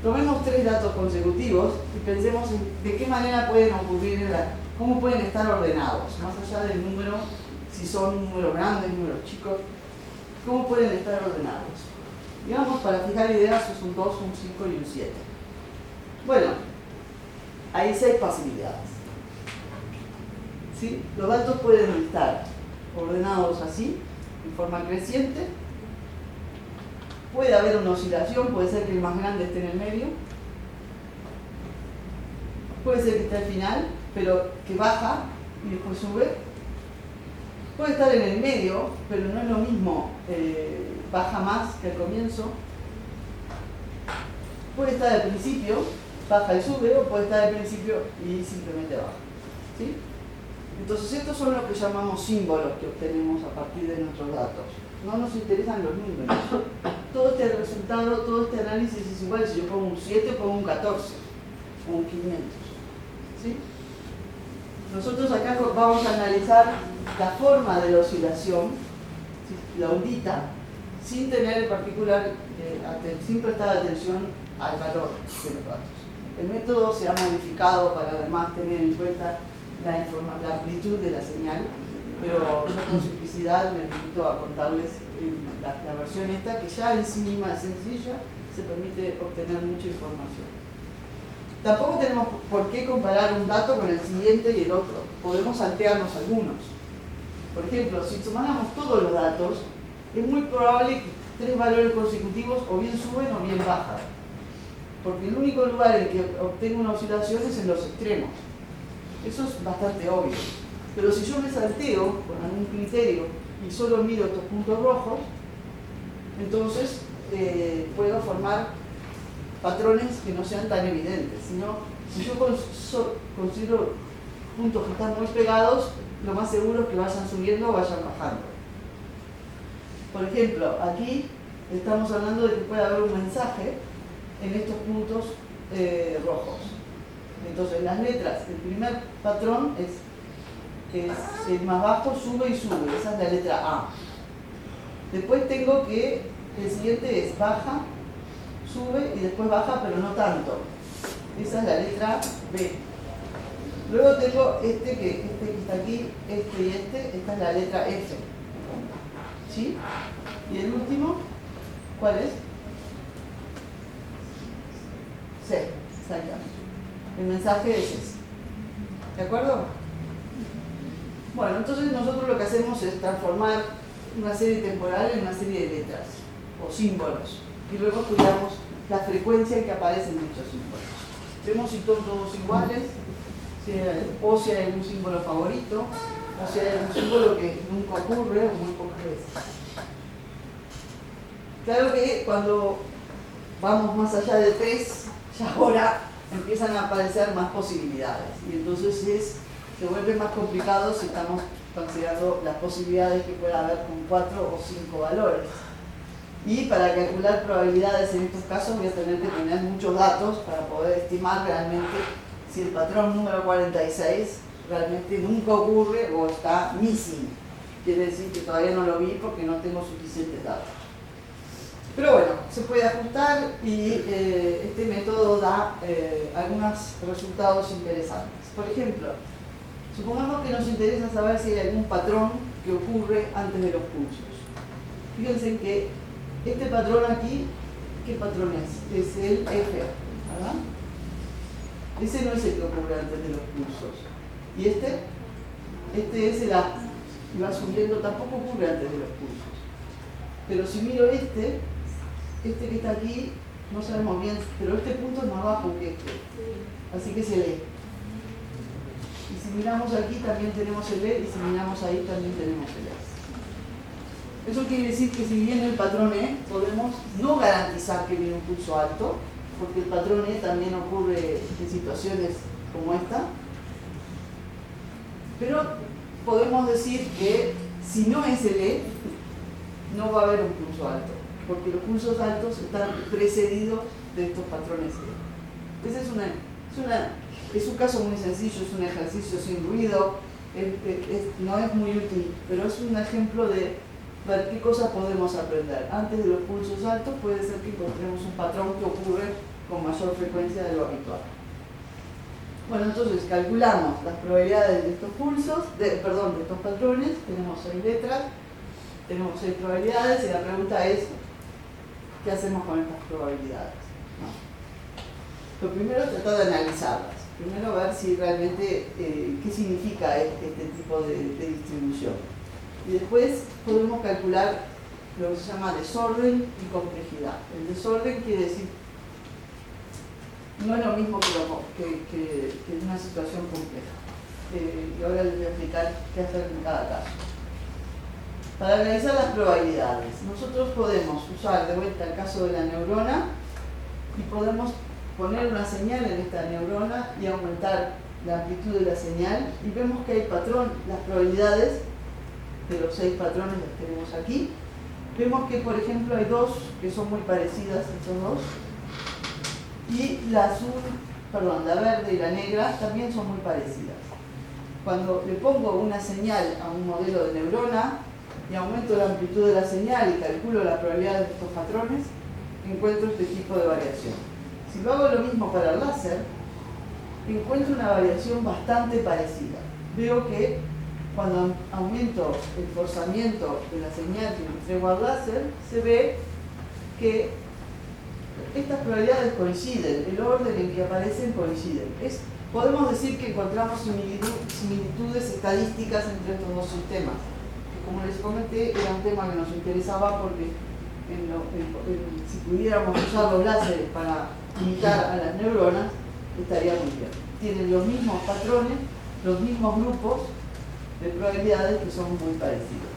tomemos 3 datos consecutivos y pensemos en de qué manera pueden ocurrir, cómo pueden estar ordenados, más allá del número, si son números grandes, números chicos, cómo pueden estar ordenados. Digamos, para fijar ideas, es un 2, un 5 y un 7. Bueno, hay 6 posibilidades. ¿Sí? Los datos pueden estar ordenados así, en forma creciente. Puede haber una oscilación, puede ser que el más grande esté en el medio. Puede ser que esté al final, pero que baja y después sube. Puede estar en el medio, pero no es lo mismo, baja más que al comienzo. Puede estar al principio, baja y sube, o puede estar al principio y simplemente baja. ¿Sí? Entonces estos son lo que llamamos símbolos que obtenemos a partir de nuestros datos. No nos interesan los números. Todo este resultado, todo este análisis es igual si yo pongo un 7 o pongo un 14 o un 500. ¿Sí? Nosotros acá vamos a analizar la forma de la oscilación, ¿sí? La ondita, sin tener en particular, sin prestar atención al valor de los datos. El método se ha modificado para además tener en cuenta la amplitud de la señal, pero yo con simplicidad me limito a contarles la versión esta, que ya en sí misma es sencilla, se permite obtener mucha información. Tampoco tenemos por qué comparar un dato con el siguiente y el otro, podemos saltearnos algunos. Por ejemplo, si tomáramos todos los datos, es muy probable que 3 valores consecutivos o bien suben o bien bajan, porque el único lugar en que obtengo una oscilación es en los extremos. Eso es bastante obvio. Pero si yo me salteo con algún criterio y solo miro estos puntos rojos, entonces puedo formar patrones que no sean tan evidentes. Si yo considero puntos que están muy pegados, lo más seguro es que vayan subiendo o vayan bajando. Por ejemplo, aquí estamos hablando de que puede haber un mensaje en estos puntos rojos. Entonces las letras, el primer patrón es el más bajo, sube y sube, esa es la letra A. Después tengo que, el siguiente es baja, sube y después baja, pero no tanto. Esa es la letra B. Luego tengo este que está aquí, este y esta es la letra F. ¿Sí? Y el último, ¿cuál es? C, exactamente. El mensaje es ese. ¿De acuerdo? Bueno, entonces nosotros lo que hacemos es transformar una serie temporal en una serie de letras o símbolos. Y luego estudiamos la frecuencia en que aparecen dichos símbolos. Vemos si son todos iguales, o si hay algún símbolo favorito, o si hay algún símbolo que nunca ocurre o muy pocas veces. Claro que cuando vamos más allá de 3, ya ahora empiezan a aparecer más posibilidades. Y entonces se vuelve más complicado si estamos considerando las posibilidades que pueda haber con 4 o 5 valores. Y para calcular probabilidades en estos casos voy a tener que tener muchos datos para poder estimar realmente si el patrón número 46 realmente nunca ocurre o está missing. Quiere decir que todavía no lo vi porque no tengo suficientes datos. Pero bueno, se puede ajustar y este método da algunos resultados interesantes. Por ejemplo, supongamos que nos interesa saber si hay algún patrón que ocurre antes de los pulsos. Fíjense que este patrón aquí, ¿qué patrón es? Es el F, ¿verdad? Ese no es el que ocurre antes de los pulsos. ¿Y este? Este es el A. Y va subiendo, tampoco ocurre antes de los pulsos. Pero si miro este que está aquí, no sabemos bien, pero este punto es más bajo que este. Así que es el E. Y si miramos aquí también tenemos el E, y si miramos ahí también tenemos el E. Eso quiere decir que si viene el patrón E, podemos no garantizar que viene un pulso alto, porque el patrón E también ocurre en situaciones como esta. Pero podemos decir que si no es el E, no va a haber un pulso alto, porque los pulsos altos están precedidos de estos patrones E. Ese es un caso muy sencillo, es un ejercicio sin ruido, no es muy útil, pero es un ejemplo de ver qué cosas podemos aprender. Antes de los pulsos altos puede ser que encontremos un patrón que ocurre con mayor frecuencia de lo habitual. Bueno, entonces calculamos las probabilidades de estos pulsos, de estos patrones. Tenemos 6 letras, tenemos 6 probabilidades y la pregunta es ¿qué hacemos con estas probabilidades? Lo primero es tratar de analizarlas. Primero ver si realmente qué significa este tipo de distribución. Y después podemos calcular lo que se llama desorden y complejidad. El desorden quiere decir, no es lo mismo que una situación compleja. Y ahora les voy a explicar qué hacer en cada caso. Para analizar las probabilidades, nosotros podemos usar de vuelta el caso de la neurona y podemos poner una señal en esta neurona y aumentar la amplitud de la señal y vemos que hay patrón, las probabilidades de los 6 patrones los tenemos aquí. Vemos que, por ejemplo, hay 2 que son muy parecidas, estos dos, y la verde y la negra también son muy parecidas. Cuando le pongo una señal a un modelo de neurona y aumento la amplitud de la señal y calculo la probabilidad de estos patrones, encuentro este tipo de variación. Si lo hago lo mismo para el láser, encuentro una variación bastante parecida. Veo que cuando aumento el forzamiento de la señal que le entrego al láser, se ve que estas probabilidades coinciden, el orden en que aparecen coinciden. Podemos decir que encontramos similitudes estadísticas entre estos dos sistemas, que como les comenté era un tema que nos interesaba porque si pudiéramos usar los láseres para imitar a las neuronas, estaría muy bien. Tienen los mismos patrones, los mismos grupos, de probabilidades que son muy parecidas.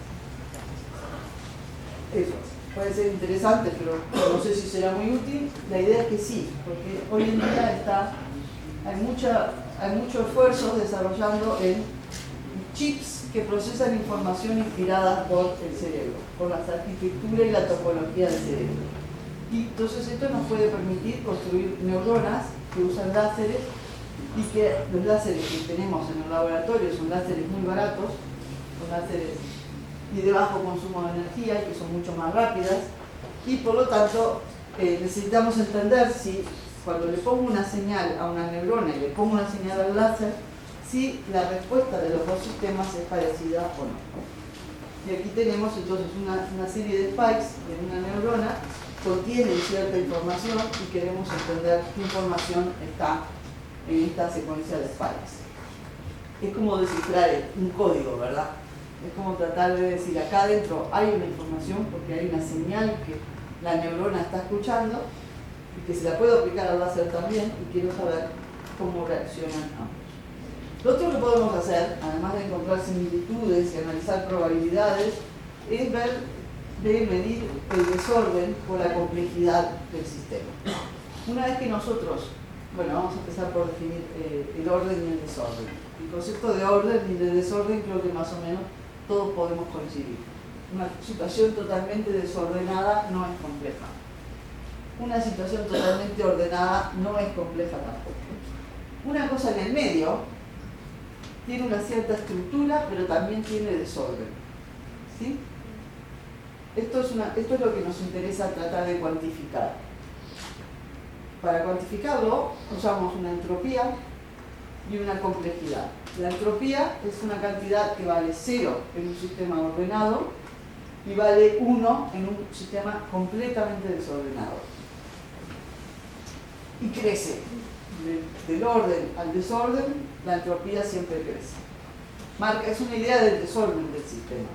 Eso puede ser interesante, pero no sé si será muy útil. La idea es que sí, porque hoy en día hay mucho esfuerzo desarrollando en chips que procesan información inspirada por el cerebro, por la arquitectura y la topología del cerebro. Y entonces esto nos puede permitir construir neuronas que usan láseres, y que los láseres que tenemos en el laboratorio son láseres muy baratos, son láseres y de bajo consumo de energía, que son mucho más rápidas, y por lo tanto necesitamos entender si cuando le pongo una señal a una neurona y le pongo una señal al láser, si la respuesta de los dos sistemas es parecida o no. Y aquí tenemos entonces una serie de spikes en una neurona, contienen cierta información y queremos entender qué información está en esta secuencia de spikes. Es como descifrar un código, ¿verdad? Es como tratar de decir, acá adentro hay una información porque hay una señal que la neurona está escuchando y que se la puedo aplicar al láser también, y quiero saber cómo reaccionan ambos. Lo otro que podemos hacer, además de encontrar similitudes y analizar probabilidades, es medir el desorden o la complejidad del sistema. Una vez que nosotros, bueno, vamos a empezar por definir el orden y el desorden. El concepto de orden y de desorden creo que más o menos todos podemos coincidir. Una situación totalmente desordenada no es compleja. Una situación totalmente ordenada no es compleja tampoco. Una cosa en el medio tiene una cierta estructura, pero también tiene desorden. ¿Sí? Esto es lo que nos interesa tratar de cuantificar. Para cuantificarlo usamos una entropía y una complejidad. La entropía es una cantidad que vale 0 en un sistema ordenado y vale 1 en un sistema completamente desordenado. Y crece. Del orden al desorden, la entropía siempre crece. Es una idea del desorden del sistema.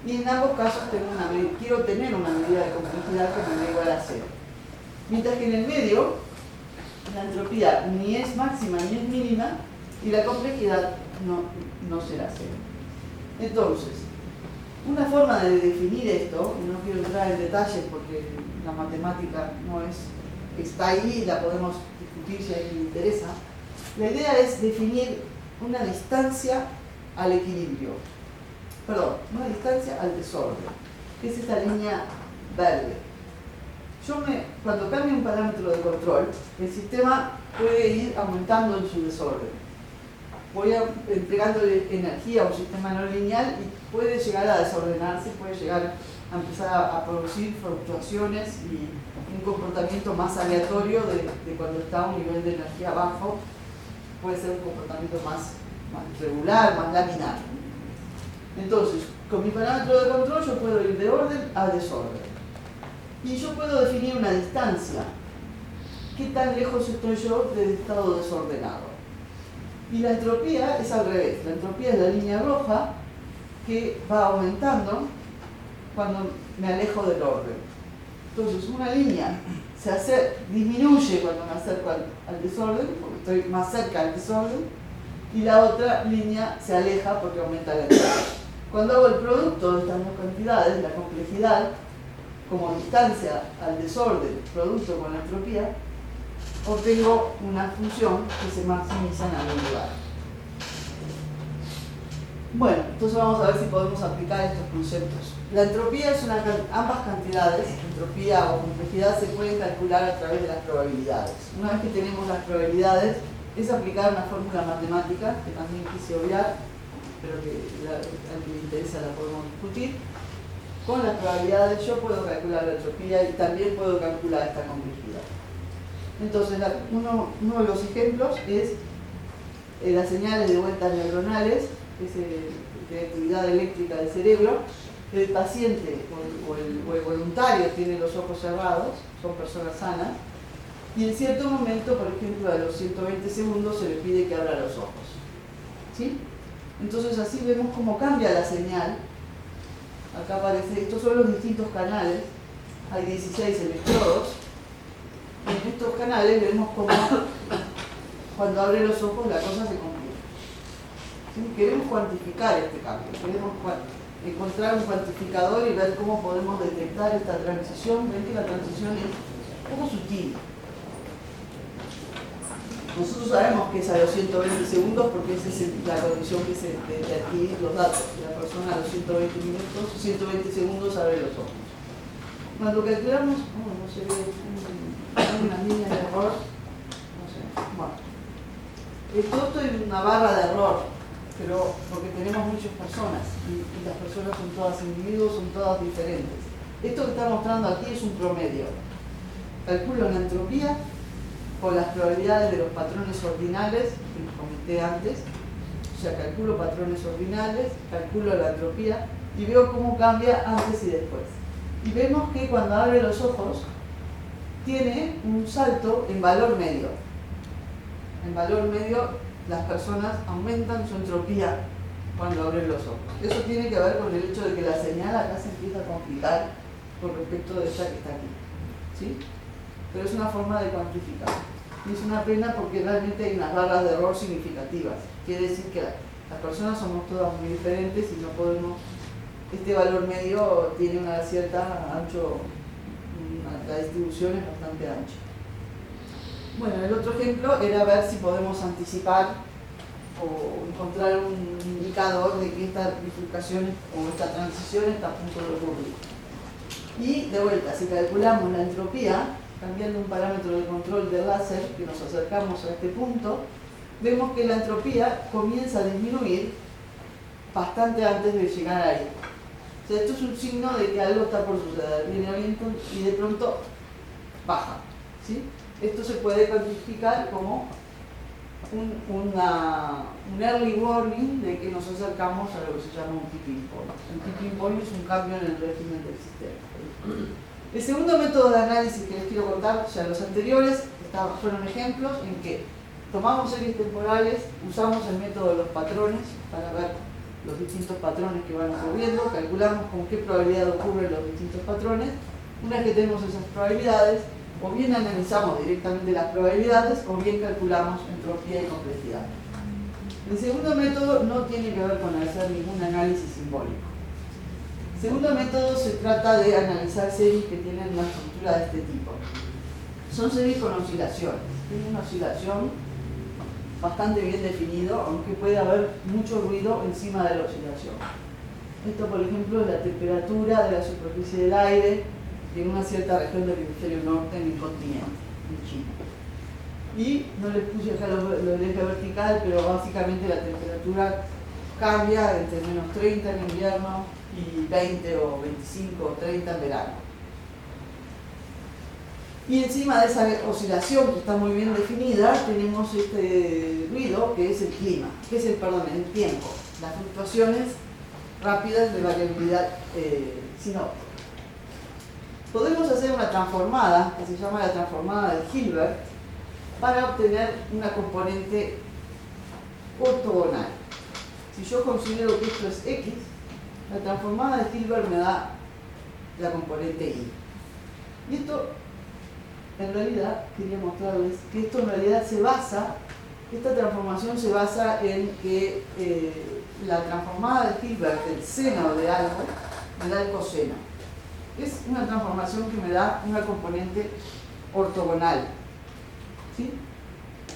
Y en ambos casos quiero tener una medida de complejidad que me da igual a 0. Mientras que en el medio, la entropía ni es máxima ni es mínima, y la complejidad no será 0. Entonces, una forma de definir esto, y no quiero entrar en detalles porque la matemática está ahí y la podemos discutir si a alguien le interesa, la idea es definir una distancia al equilibrio. Perdón, una distancia al desorden, que es esta línea verde. Cuando cambio un parámetro de control, el sistema puede ir aumentando en su desorden. Voy entregándole energía a un sistema no lineal y puede llegar a desordenarse, puede llegar a empezar a producir fluctuaciones y un comportamiento más aleatorio de cuando está a un nivel de energía bajo. Puede ser un comportamiento más regular, más laminar. Entonces, con mi parámetro de control yo puedo ir de orden a desorden. Y yo puedo definir una distancia. ¿Qué tan lejos estoy yo del estado desordenado? Y la entropía es al revés. La entropía es la línea roja que va aumentando cuando me alejo del orden. Entonces, una línea disminuye cuando me acerco al desorden, porque estoy más cerca del desorden, y la otra línea se aleja porque aumenta la entropía. Cuando hago el producto de estas dos cantidades, la complejidad, como distancia al desorden, producto con la entropía, obtengo una función que se maximiza en algún lugar. Bueno, entonces vamos a ver si podemos aplicar estos conceptos. La entropía es ambas cantidades, entropía o complejidad, se pueden calcular a través de las probabilidades. Una vez que tenemos las probabilidades, es aplicar una fórmula matemática, que también quise obviar, pero que al que le interesa la podemos discutir. Con las probabilidades yo puedo calcular la entropía y también puedo calcular esta complejidad. Entonces, uno de los ejemplos es las señales de vueltas neuronales, que es de actividad eléctrica del cerebro. El paciente o el voluntario tiene los ojos cerrados, son personas sanas, y en cierto momento, por ejemplo, a los 120 segundos se le pide que abra los ojos. ¿Sí? Entonces así vemos cómo cambia la señal. Acá aparece, estos son los distintos canales, hay 16 electrodos. En estos canales vemos cómo cuando abre los ojos la cosa se complica. ¿Sí? Queremos cuantificar este cambio, queremos encontrar un cuantificador y ver cómo podemos detectar esta transición. Ven que la transición es un poco sutil. Nosotros sabemos que es a los 120 segundos porque esa es la condición que se de adquirir los datos. La persona a los 120 minutos, 120 segundos abre los ojos. Cuando calculamos, no se ve, hay una línea de error, no sé, bueno. Todo esto es una barra de error, pero porque tenemos muchas personas y las personas son todas individuos, son todas diferentes. Esto que está mostrando aquí es un promedio. Calculo la entropía con las probabilidades de los patrones ordinales que les comenté antes. O sea, calculo patrones ordinales, calculo la entropía y veo cómo cambia antes y después. Y vemos que cuando abre los ojos tiene un salto en valor medio. En valor medio las personas aumentan su entropía cuando abren los ojos. Eso tiene que ver con el hecho de que la señal acá se empieza a complicar con respecto de esta que está aquí. ¿Sí? Pero es una forma de cuantificar. Y es una pena porque realmente hay unas barras de error significativas. Quiere decir que las personas somos todas muy diferentes y no podemos... Este valor medio tiene una cierta ancho, la distribución es bastante ancha. Bueno, el otro ejemplo era ver si podemos anticipar o encontrar un indicador de que esta bifurcación o esta transición está a punto de ocurrir. Y de vuelta, si calculamos la entropía, cambiando un parámetro de control del láser, que nos acercamos a este punto, vemos que la entropía comienza a disminuir bastante antes de llegar ahí. O sea, esto es un signo de que algo está por suceder. Viene viento y de pronto baja. ¿Sí? Esto se puede cuantificar como un early warning de que nos acercamos a lo que se llama un tipping point. Un tipping point es un cambio en el régimen del sistema. El segundo método de análisis que les quiero contar, o sea, los anteriores fueron ejemplos en que tomamos series temporales, usamos el método de los patrones para ver los distintos patrones que van ocurriendo, calculamos con qué probabilidad ocurren los distintos patrones. Una vez que tenemos esas probabilidades, o bien analizamos directamente las probabilidades, o bien calculamos entropía y complejidad. El segundo método no tiene que ver con hacer ningún análisis simbólico. El segundo método se trata de analizar series que tienen una estructura de este tipo. Son series con oscilaciones. Tienen una oscilación bastante bien definido, aunque puede haber mucho ruido encima de la oscilación. Esto, por ejemplo, es la temperatura de la superficie del aire en una cierta región del hemisferio norte en el continente, en China. Y no les puse acá lo del eje vertical, pero básicamente la temperatura cambia entre menos 30 en invierno y 20 o 25 o 30 en verano. Y encima de esa oscilación que está muy bien definida, tenemos este ruido que es el clima, que es el tiempo, las fluctuaciones rápidas de variabilidad sinóptica. Podemos hacer una transformada, que se llama la transformada de Hilbert, para obtener una componente ortogonal. Si yo considero que esto es X, la transformada de Hilbert me da la componente Y. Y esto, en realidad, quería mostrarles que esto en realidad esta transformación se basa en que la transformada de Hilbert del seno de algo me da el coseno. Es una transformación que me da una componente ortogonal. ¿Sí?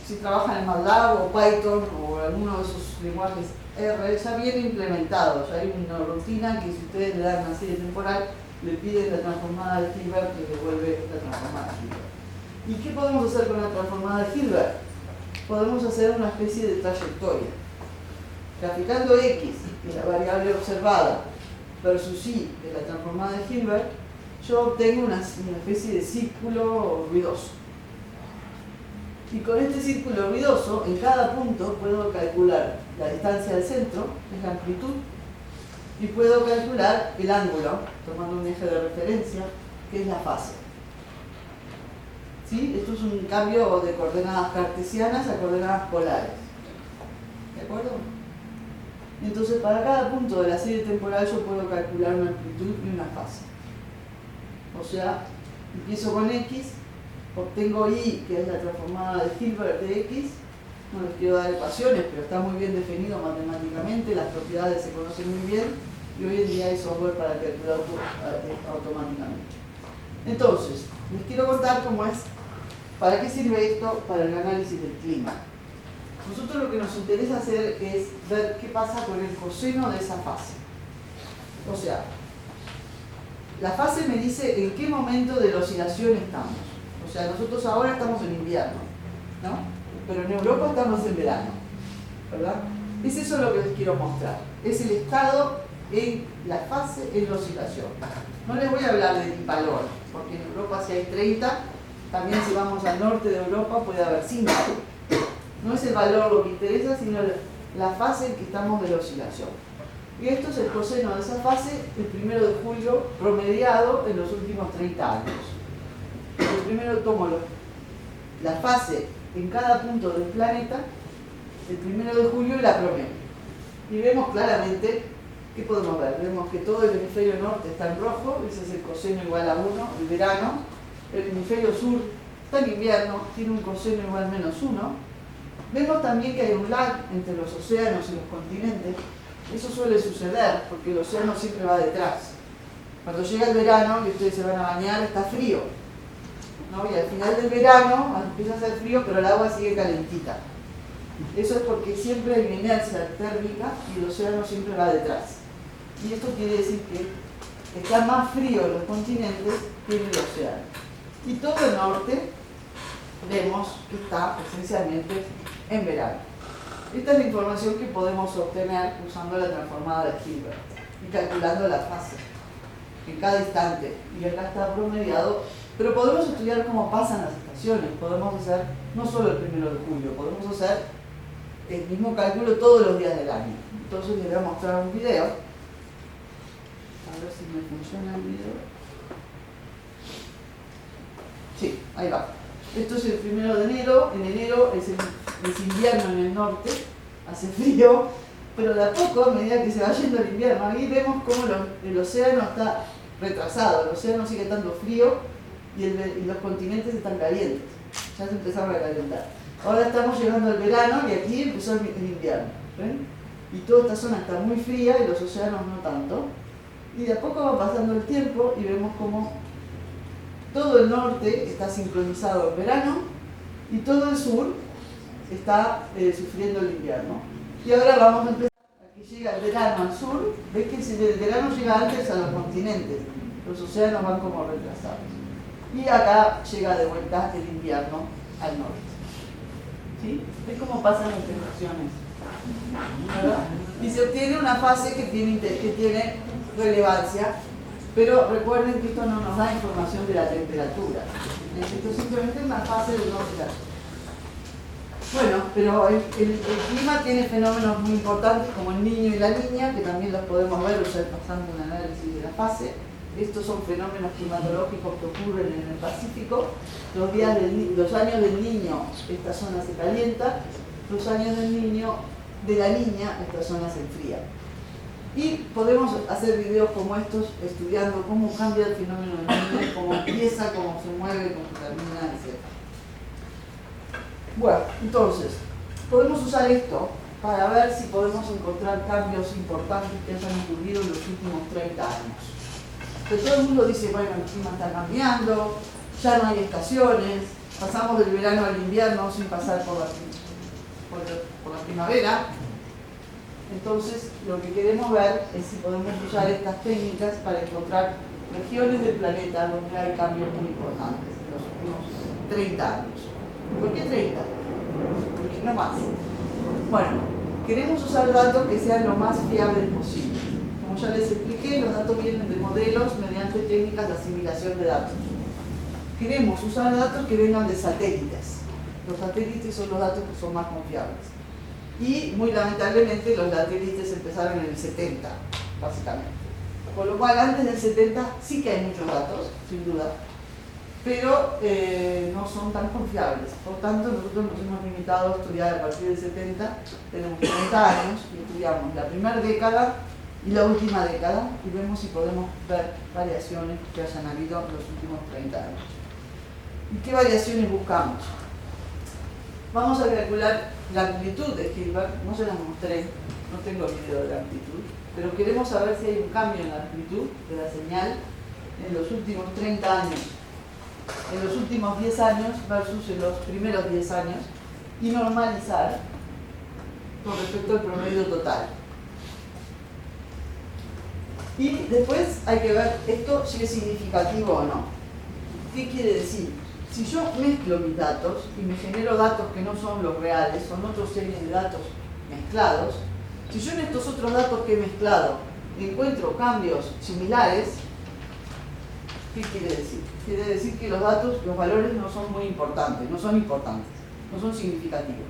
Si trabajan en MATLAB o Python o alguno de esos lenguajes R, ya viene implementado, ya hay una rutina que si ustedes le dan una serie temporal, le piden la transformada de Hilbert y le devuelve la transformada de Hilbert. ¿Y qué podemos hacer con la transformada de Hilbert? Podemos hacer una especie de trayectoria. Graficando X, que es la variable observada, versus Y, que es la transformada de Hilbert, yo obtengo una especie de círculo ruidoso. Y con este círculo ruidoso, en cada punto puedo calcular la distancia al centro, que es la amplitud, y puedo calcular el ángulo, tomando un eje de referencia, que es la fase. ¿Sí? Esto es un cambio de coordenadas cartesianas a coordenadas polares. ¿De acuerdo? Entonces, para cada punto de la serie temporal yo puedo calcular una amplitud y una fase. O sea, empiezo con X, obtengo Y, que es la transformada de Hilbert de X, no les quiero dar ecuaciones, pero está muy bien definido matemáticamente, las propiedades se conocen muy bien y hoy en día hay software para calcular automáticamente. Entonces, les quiero contar cómo es, para qué sirve esto para el análisis del clima. Nosotros lo que nos interesa hacer es ver qué pasa con el coseno de esa fase. O sea, la fase me dice en qué momento de la oscilación estamos. O sea, nosotros ahora estamos en invierno, ¿no? Pero en Europa estamos en verano, ¿verdad? Es eso lo que les quiero mostrar. Es el estado en la fase en la oscilación. No les voy a hablar de valor, porque en Europa si hay 30, también si vamos al norte de Europa puede haber 5. No es el valor lo que interesa, sino la fase en que estamos de la oscilación. Y esto es el coseno de esa fase, el 1 de julio promediado en los últimos 30 años. Yo primero tomo la fase en cada punto del planeta, el 1 de julio y la promedio. Y vemos claramente, ¿qué podemos ver? Vemos que todo el hemisferio norte está en rojo, ese es el coseno igual a 1, el verano. El hemisferio sur está en invierno, tiene un coseno igual menos 1. Vemos también que hay un lag entre los océanos y los continentes. Eso suele suceder porque el océano siempre va detrás. Cuando llega el verano y ustedes se van a bañar, está frío, ¿no? Y al final del verano empieza a hacer frío, pero el agua sigue calentita. Eso es porque siempre hay una inercia térmica y el océano siempre va detrás. Y esto quiere decir que está más frío los continentes que el océano. Y todo el norte vemos que está esencialmente en verano. Esta es la información que podemos obtener usando la transformada de Hilbert y calculando la fase en cada instante. Y acá está promediado, pero podemos estudiar cómo pasan las estaciones. Podemos hacer no solo el 1 de julio, podemos hacer el mismo cálculo todos los días del año. Entonces les voy a mostrar un video. A ver si me funciona el video. Sí, ahí va. Esto es el 1 de enero. En enero es invierno en el norte, hace frío, pero de a poco, a medida que se va yendo el invierno, ahí vemos cómo el océano está retrasado. El océano sigue estando frío y los continentes están calientes. Ya se empezaron a calentar. Ahora estamos llegando al verano y aquí empezó el invierno. ¿Ven? Y toda esta zona está muy fría y los océanos no tanto. Y de a poco va pasando el tiempo y vemos cómo todo el norte está sincronizado en verano y todo el sur está sufriendo el invierno. Y ahora vamos a empezar. Aquí llega el verano al sur. Ves que el verano llega antes a los continentes. Los océanos van como retrasados. Y acá llega de vuelta el invierno al norte. ¿Sí? ¿Ves cómo pasan las estaciones? ¿Verdad? Y se obtiene una fase que tiene relevancia. Pero recuerden que esto no nos da información de la temperatura. Esto es simplemente una fase de una oscilación. Bueno, pero el clima tiene fenómenos muy importantes como el Niño y la Niña, que también los podemos ver pasando un análisis de la fase. Estos son fenómenos climatológicos que ocurren en el Pacífico. Los años del Niño, esta zona se calienta. Los años de la Niña, esta zona se enfría. Y podemos hacer videos como estos estudiando cómo cambia el fenómeno del Niño, cómo empieza, cómo se mueve, cómo termina, etc. Bueno, entonces, podemos usar esto para ver si podemos encontrar cambios importantes que hayan ocurrido en los últimos 30 años. Pero todo el mundo dice, bueno, el clima está cambiando, ya no hay estaciones, pasamos del verano al invierno sin pasar por la primavera. Entonces, lo que queremos ver es si podemos usar estas técnicas para encontrar regiones del planeta donde hay cambios muy importantes en los últimos 30 años. ¿Por qué 30? Porque no más. Bueno, queremos usar datos que sean lo más fiables posible. Como ya les expliqué, los datos vienen de modelos mediante técnicas de asimilación de datos. Queremos usar datos que vengan de satélites. Los satélites son los datos que son más confiables. Y muy lamentablemente los satélites empezaron en el 70, básicamente. Por lo cual antes del 70 sí que hay muchos datos, sin duda, pero no son tan confiables. Por tanto, nosotros nos hemos limitado a estudiar a partir del 70, tenemos 30 años y estudiamos la primera década y la última década y vemos si podemos ver variaciones que hayan habido en los últimos 30 años. ¿Y qué variaciones buscamos? vamos a calcular la amplitud de Hilbert. No se las mostré, no tengo video de la amplitud, pero queremos saber si hay un cambio en la amplitud de la señal en los últimos 30 años, en los últimos 10 años versus en los primeros 10 años, y normalizar con respecto al promedio total. Y después hay que ver esto si es significativo o no. ¿Qué quiere decir? Si yo mezclo mis datos y me genero datos que no son los reales, son otras series de datos mezclados, si yo en estos otros datos que he mezclado encuentro cambios similares, ¿qué quiere decir? Quiere decir que los datos, los valores no son muy importantes, no son significativos.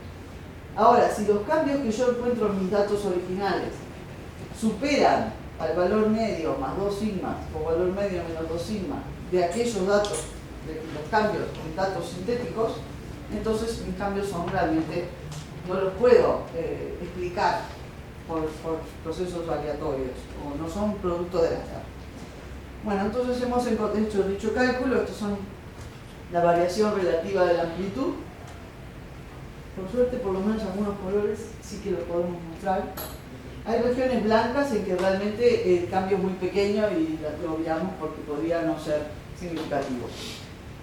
Ahora, si los cambios que yo encuentro en mis datos originales superan al valor medio más 2 sigmas o valor medio menos 2 sigmas de aquellos datos, de los cambios en datos sintéticos, entonces mis cambios son realmente, no los puedo explicar por procesos aleatorios o no son producto del azar. Bueno, entonces hemos hecho dicho cálculo. Estos son la variación relativa de la amplitud. Por suerte, por lo menos algunos colores sí que los podemos mostrar. Hay regiones blancas en que realmente el cambio es muy pequeño y lo obviamos porque podría no ser significativo.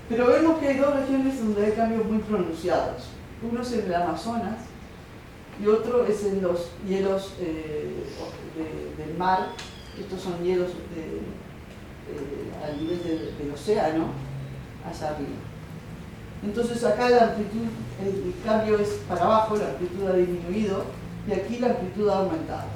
Pero vemos que hay dos regiones donde hay cambios muy pronunciados. Uno es en el Amazonas y otro es en los hielos del mar. Estos son hielos al nivel del océano, allá arriba. Entonces acá la amplitud, el cambio es para abajo, la amplitud ha disminuido y aquí la amplitud ha aumentado.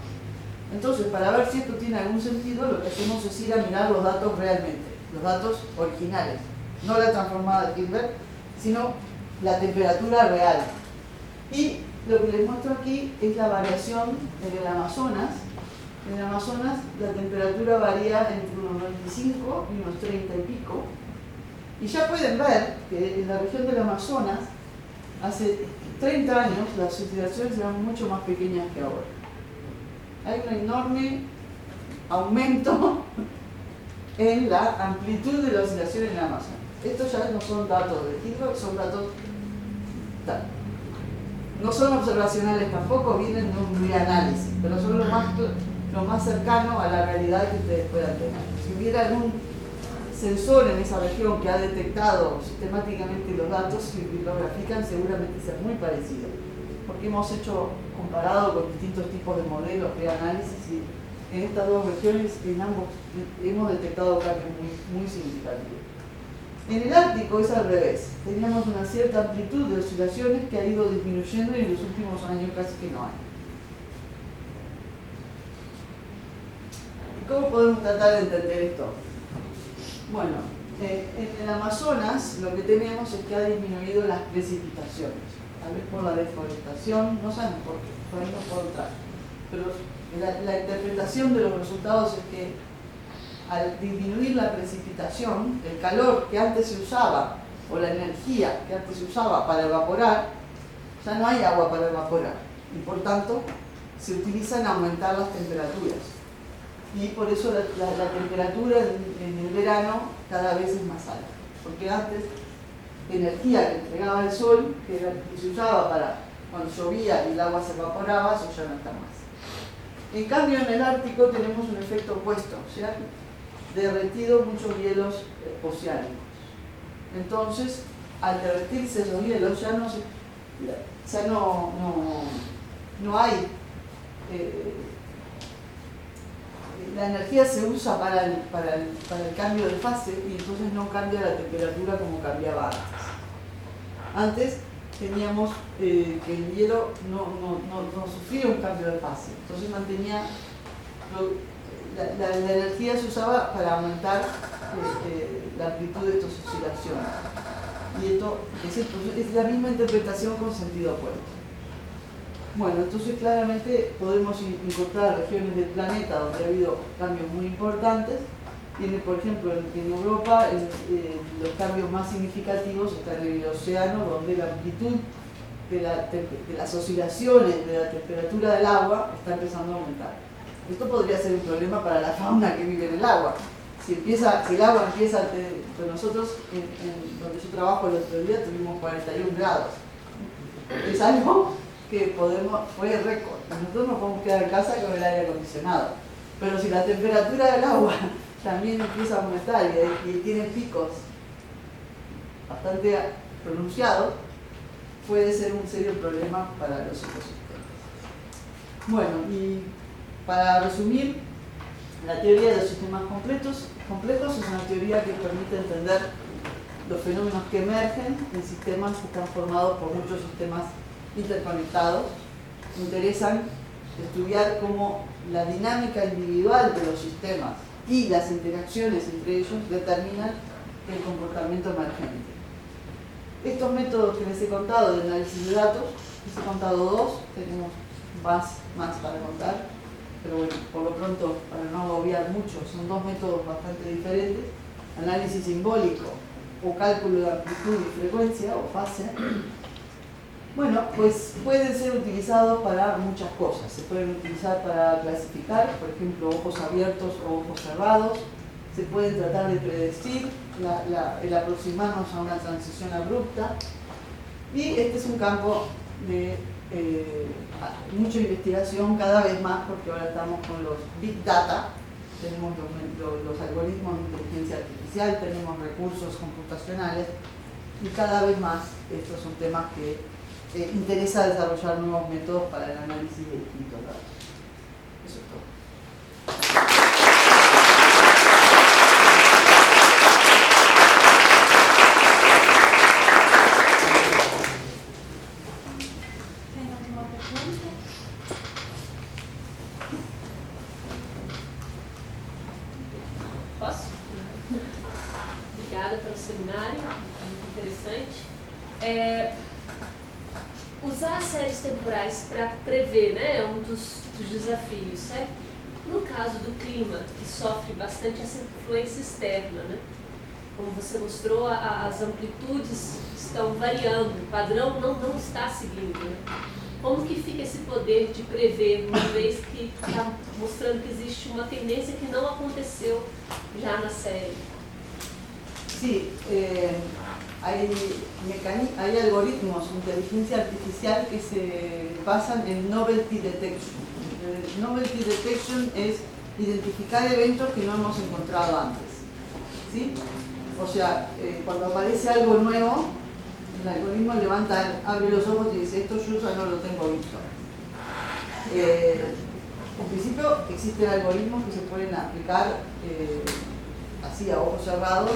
Entonces, para ver si esto tiene algún sentido, lo que hacemos es ir a mirar los datos realmente, los datos originales, no la transformada de Hilbert, sino la temperatura real. Y lo que les muestro aquí es la variación en el Amazonas. En el Amazonas la temperatura varía entre unos 25 y unos 30 y pico. Y ya pueden ver que en la región del Amazonas, hace 30 años, las oscilaciones eran mucho más pequeñas que ahora. Hay un enorme aumento en la amplitud de la oscilación en el Amazonas. Estos ya no son datos de Hilbert, son datos... No son observacionales tampoco, vienen de un reanálisis, pero son lo más cercano a la realidad que ustedes puedan tener. Si hubiera algún sensor en esa región que ha detectado sistemáticamente los datos y lo grafican, seguramente sea muy parecido, porque hemos hecho comparado con distintos tipos de modelos de análisis y en estas dos regiones, en ambos, hemos detectado cambios muy significativos. En el Ártico es al revés, teníamos una cierta amplitud de oscilaciones que ha ido disminuyendo y en los últimos años casi que no hay. ¿Cómo podemos tratar de entender esto? Bueno, en el Amazonas lo que tenemos es que ha disminuido las precipitaciones, tal vez por la deforestación, no sabemos por qué, por ahí no puedo entrar. Pero la interpretación de los resultados es que al disminuir la precipitación, el calor que antes se usaba, o la energía que antes se usaba para evaporar, ya no hay agua para evaporar, y por tanto se utilizan aumentar las temperaturas. Y por eso la temperatura en el verano cada vez es más alta, porque antes la energía que entregaba el sol, que se usaba para cuando llovía y el agua se evaporaba, eso ya no está más. En cambio en el Ártico tenemos un efecto opuesto, se han derretido muchos hielos oceánicos. Entonces, al derretirse esos hielos ya no hay la energía se usa para el cambio de fase y entonces no cambia la temperatura como cambiaba antes. Antes teníamos que el hielo no sufría un cambio de fase, entonces mantenía la energía se usaba para aumentar la amplitud de estas oscilaciones. Y esto es la misma interpretación con sentido opuesto. Bueno, entonces claramente podemos encontrar regiones del planeta donde ha habido cambios muy importantes. Por ejemplo, en Europa los cambios más significativos están en el océano, donde la amplitud de las oscilaciones de la temperatura del agua está empezando a aumentar. Esto podría ser un problema para la fauna que vive en el agua. Si el agua empieza, nosotros donde yo trabajo el otro día tuvimos 41 grados. es algo que fue récord. Nosotros nos podemos quedar en casa con el aire acondicionado, pero si la temperatura del agua también empieza a aumentar y tiene picos bastante pronunciados, puede ser un serio problema para los ecosistemas. Bueno, y para resumir, la teoría de los sistemas complejos es una teoría que permite entender los fenómenos que emergen en sistemas que están formados por muchos sistemas interconectados. Me interesan estudiar cómo la dinámica individual de los sistemas y las interacciones entre ellos determinan el comportamiento emergente. Estos métodos que les he contado de análisis de datos, les he contado dos, tenemos más para contar, pero bueno, por lo pronto, para no agobiar mucho, son dos métodos bastante diferentes: análisis simbólico o cálculo de amplitud y frecuencia o fase. Bueno, pues pueden ser utilizados para muchas cosas. Se pueden utilizar para clasificar, por ejemplo, ojos abiertos o ojos cerrados. Se pueden tratar de predecir el aproximarnos a una transición abrupta. Y este es un campo de mucha investigación cada vez más, porque ahora estamos con los Big Data, tenemos los algoritmos de inteligencia artificial, tenemos recursos computacionales y cada vez más estos son temas que interesa desarrollar nuevos métodos para el análisis de distintos datos. Eso es todo. Posso? Obrigada pelo seminário, muito interessante. Usar as séries temporais para prever, né, é um dos desafios, certo? No caso do clima, que sofre bastante essa influência externa, né? Como você mostrou, as amplitudes estão variando, o padrão não está seguindo, né? Como que fica esse poder de prever, uma vez que está mostrando que existe uma tendência que não aconteceu já na série? Sí, hay algoritmos de inteligencia artificial que se basan en novelty detection. Novelty detection es identificar eventos que no hemos encontrado antes, ¿sí? O sea, cuando aparece algo nuevo, el algoritmo abre los ojos y dice: esto yo ya no lo tengo visto. En principio existen algoritmos que se pueden aplicar así a ojos cerrados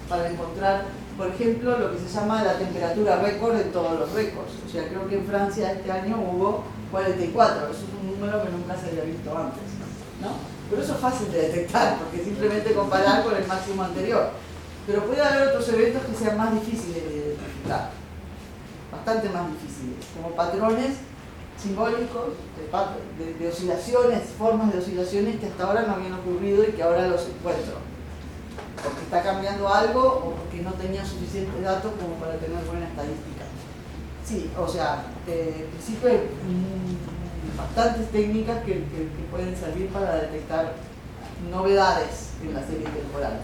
para encontrar, por ejemplo, lo que se llama la temperatura récord de todos los récords. O sea, creo que en Francia este año hubo 44, eso es un número que nunca se había visto antes, ¿no? Pero eso es fácil de detectar, porque simplemente comparar con el máximo anterior. Pero puede haber otros eventos que sean más difíciles de identificar, bastante más difíciles, como patrones simbólicos de oscilaciones, formas de oscilaciones que hasta ahora no habían ocurrido y que ahora los encuentro. Porque está cambiando algo o porque no tenía suficientes datos como para tener buena estadística. Sí, o sea, en principio hay bastantes técnicas que pueden servir para detectar novedades en la serie temporal.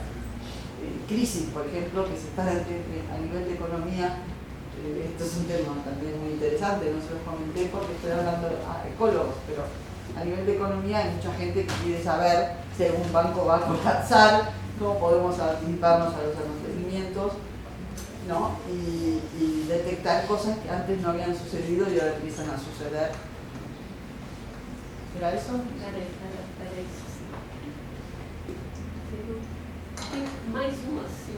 Crisis, por ejemplo, que se está a nivel de economía. Esto es un tema también muy interesante, no se los comenté porque estoy hablando a ecólogos, pero a nivel de economía hay mucha gente que quiere saber si algún banco va a colapsar, cómo podemos anticiparnos a los acontecimientos, ¿no? Y detectar cosas que antes no habían sucedido y ahora empiezan a suceder. ¿Era eso? Peraí. Tem mais uma, sim.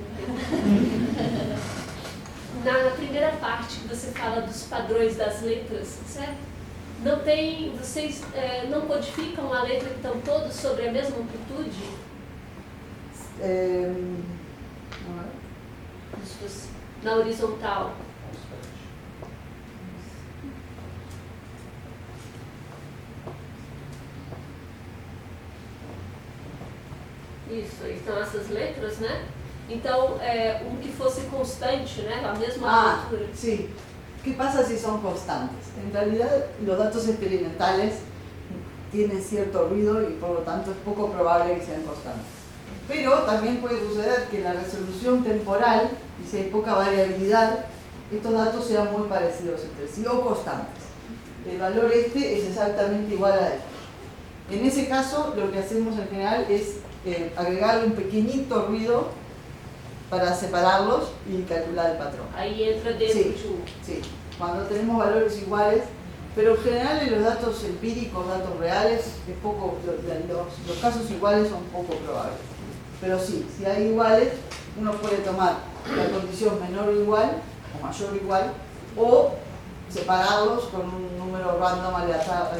Na primeira parte que você fala dos padrões das letras, certo? Não tem, vocês não codificam a letra que estão todos sobre a mesma amplitude? Na horizontal. Isso, então essas letras, né? Então, que fosse constante, né? A mesma altura. Sí. ¿Qué pasa si son constantes? En realidad, los datos experimentales tienen cierto ruido y por lo tanto es poco probable que sean constantes. Pero también puede suceder que la resolución temporal, y si hay poca variabilidad, estos datos sean muy parecidos entre sí o constantes. El valor este es exactamente igual a este. En ese caso, lo que hacemos en general es agregarle un pequeñito ruido para separarlos y calcular el patrón. Aí entra dentro Sí. de um. Sí, cuando tenemos valores iguales, pero en general en los datos empíricos, datos reales, es poco, los casos iguales son poco probables. Pero sí, si hay iguales, uno puede tomar la condición menor o igual, o mayor o igual, o separarlos con un número random al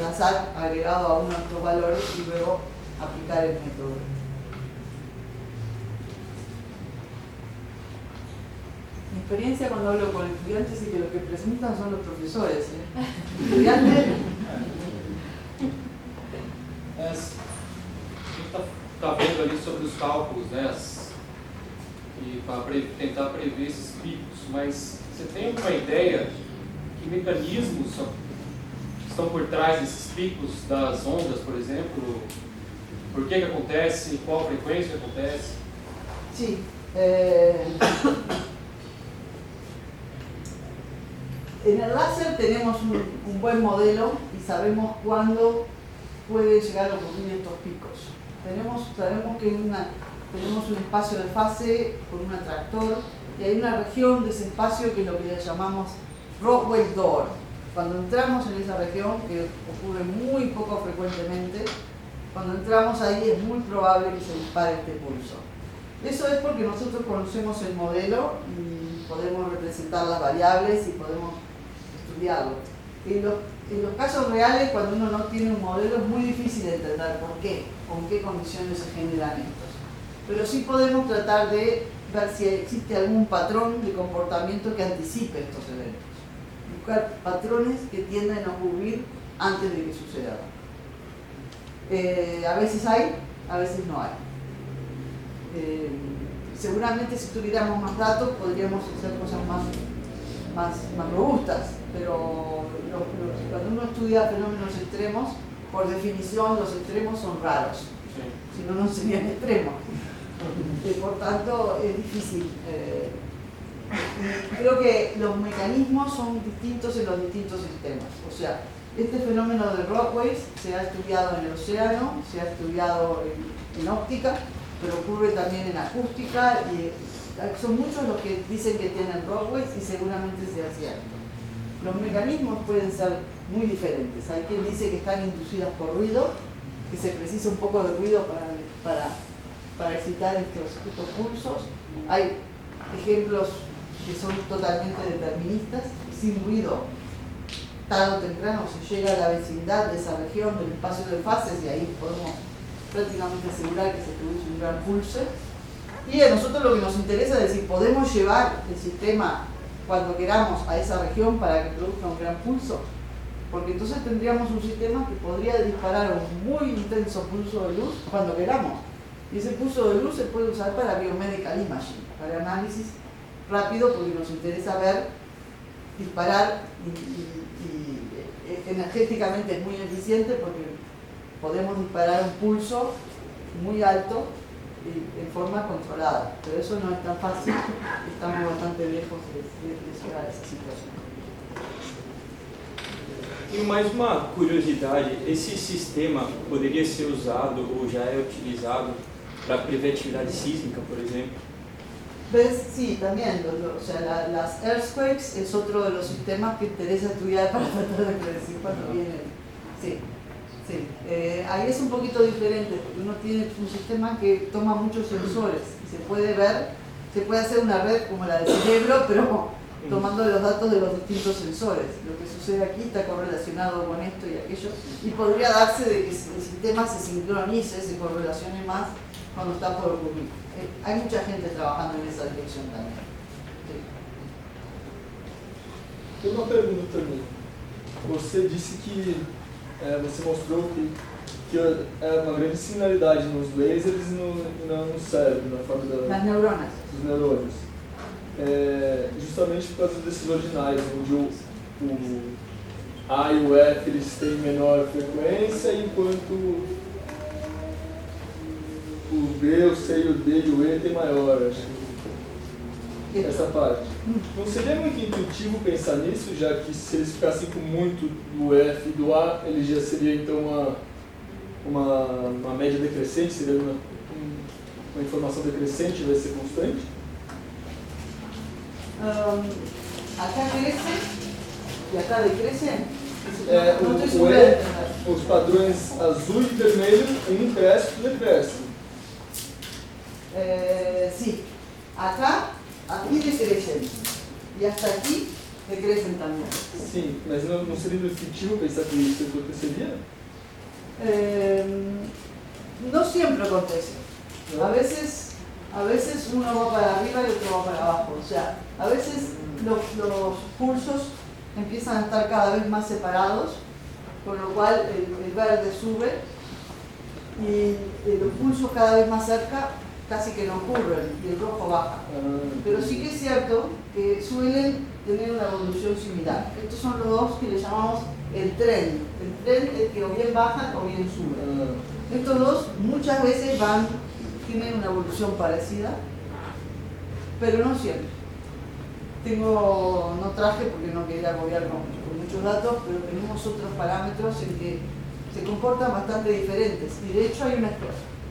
azar agregado a uno de estos valores y luego aplicar el método. Mi experiencia cuando hablo con estudiantes es que los que presentan son los profesores. Estudiantes. A gente está vendo ali sobre os cálculos, né? E para tentar prever esses picos, mas você tem alguma ideia que mecanismos estão por trás desses picos das ondas, por exemplo? Por que acontece? Qual frequência acontece? Sí. En el láser tenemos un buen modelo y sabemos cuándo puede llegar a ocurrir estos picos. Sabemos que tenemos un espacio de fase con un atractor y hay una región de ese espacio que es lo que le llamamos Rockwell door. Cuando entramos en esa región, que ocurre muy poco frecuentemente, cuando entramos ahí es muy probable que se dispare este pulso. Eso es porque nosotros conocemos el modelo y podemos representar las variables y podemos estudiarlo. En los casos reales, cuando uno no tiene un modelo, es muy difícil de entender por qué, con qué condiciones se generan estos. Pero sí podemos tratar de ver si existe algún patrón de comportamiento que anticipe estos eventos. Buscar patrones que tienden a ocurrir antes de que sucedan. A veces hay, a veces no hay. Seguramente si tuviéramos más datos podríamos hacer cosas más robustas, pero cuando uno estudia fenómenos extremos, por definición los extremos son raros, si no, no serían extremos. Por tanto, es difícil. Creo que los mecanismos son distintos en los distintos sistemas. O sea, este fenómeno de Rockwell se ha estudiado en el océano, se ha estudiado en óptica, pero ocurre también en acústica y son muchos los que dicen que tienen Rockwell y seguramente sea cierto. Los mecanismos pueden ser muy diferentes. Hay quien dice que están inducidas por ruido, que se precisa un poco de ruido para excitar estos pulsos. Hay ejemplos que son totalmente deterministas, sin ruido. Tarde o temprano se llega a la vecindad de esa región del espacio de fases y ahí podemos prácticamente asegurar que se produce un gran pulso. Y a nosotros lo que nos interesa es decir, podemos llevar el sistema cuando queramos a esa región para que produzca un gran pulso, porque entonces tendríamos un sistema que podría disparar un muy intenso pulso de luz cuando queramos. Y ese pulso de luz se puede usar para biomedical imaging, para análisis rápido, porque nos interesa ver, disparar y energéticamente es muy eficiente porque podemos disparar un pulso muy alto en forma controlada, pero eso no es tan fácil, estamos bastante lejos de llegar a esa situación. E mais uma curiosidade, esse sistema poderia ser usado ou já é utilizado para prever atividade sísmica, por exemplo? ¿Ves? Sí, también, o sea, las earthquakes es otro de los sistemas que interesa estudiar para tratar de predecir cuando vienen. Sí. Sí, ahí es un poquito diferente porque uno tiene un sistema que toma muchos sensores y se puede ver, se puede hacer una red como la del cerebro, pero tomando los datos de los distintos sensores. Lo que sucede aquí está correlacionado con esto y aquello y podría darse de que el sistema se sincronice, se correlacione más cuando está por ocurrir. Hay mucha gente trabajando en esa dirección también. Sí. Tem uma pergunta também. Você disse que você mostrou que é uma grande similaridade nos lasers e no cérebro, na forma Las neuronas. dos neurônios. Justamente por causa desses ordinais, onde o A e o F eles têm menor frequência, enquanto o B, o C, o D e o E tem maior. Acho que... essa parte. Não seria muito intuitivo pensar nisso, já que se eles ficassem com muito do F e do A, ele já seria então uma média decrescente, seria uma informação decrescente, vai ser constante? Acá crecen y acá decrecen. É, No estoy o segura de E, entender. os padrões azul e vermelho, um cresce e decresce. Sí, acá, aquí decrecen y hasta aquí decrecen también. Sim, mas não seria intuitivo pensar que isso aconteceria? No siempre acontece. A veces uno va para arriba y otro va para abajo. O sea, a veces los pulsos empiezan a estar cada vez más separados, con lo cual el verde sube y los pulsos cada vez más cerca casi que no ocurren y el rojo baja. Pero sí que es cierto que suelen tener una evolución similar. Estos son los dos que le llamamos el trend. El trend es que o bien bajan o bien suben. Estos dos muchas veces tienen una evolución parecida, pero no siempre. No traje porque no quería agobiar con muchos datos, pero tenemos otros parámetros en que se comportan bastante diferentes. Y de hecho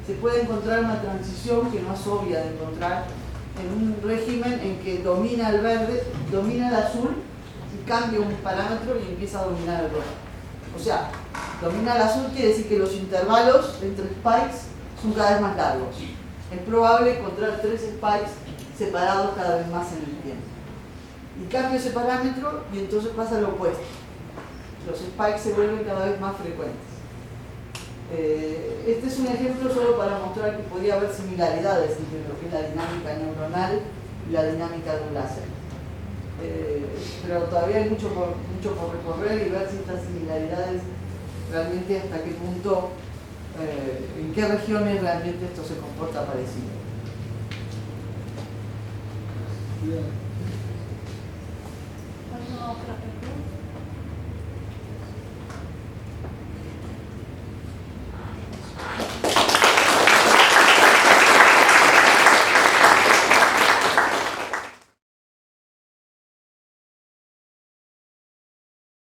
se puede encontrar una transición que no es obvia de encontrar en un régimen en que domina el verde, domina el azul y cambia un parámetro y empieza a dominar el rojo. O sea, domina el azul quiere decir que los intervalos entre spikes son cada vez más largos. Es probable encontrar 3 spikes separados cada vez más en el tiempo. Y cambia ese parámetro y entonces pasa lo opuesto. Los spikes se vuelven cada vez más frecuentes. Este es un ejemplo solo para mostrar que podría haber similaridades entre lo que es la dinámica neuronal y la dinámica de un láser. Pero todavía hay mucho por recorrer y ver si estas similaridades realmente hasta qué punto, en qué regiones realmente esto se comporta parecido. ¿Alguna otra pregunta?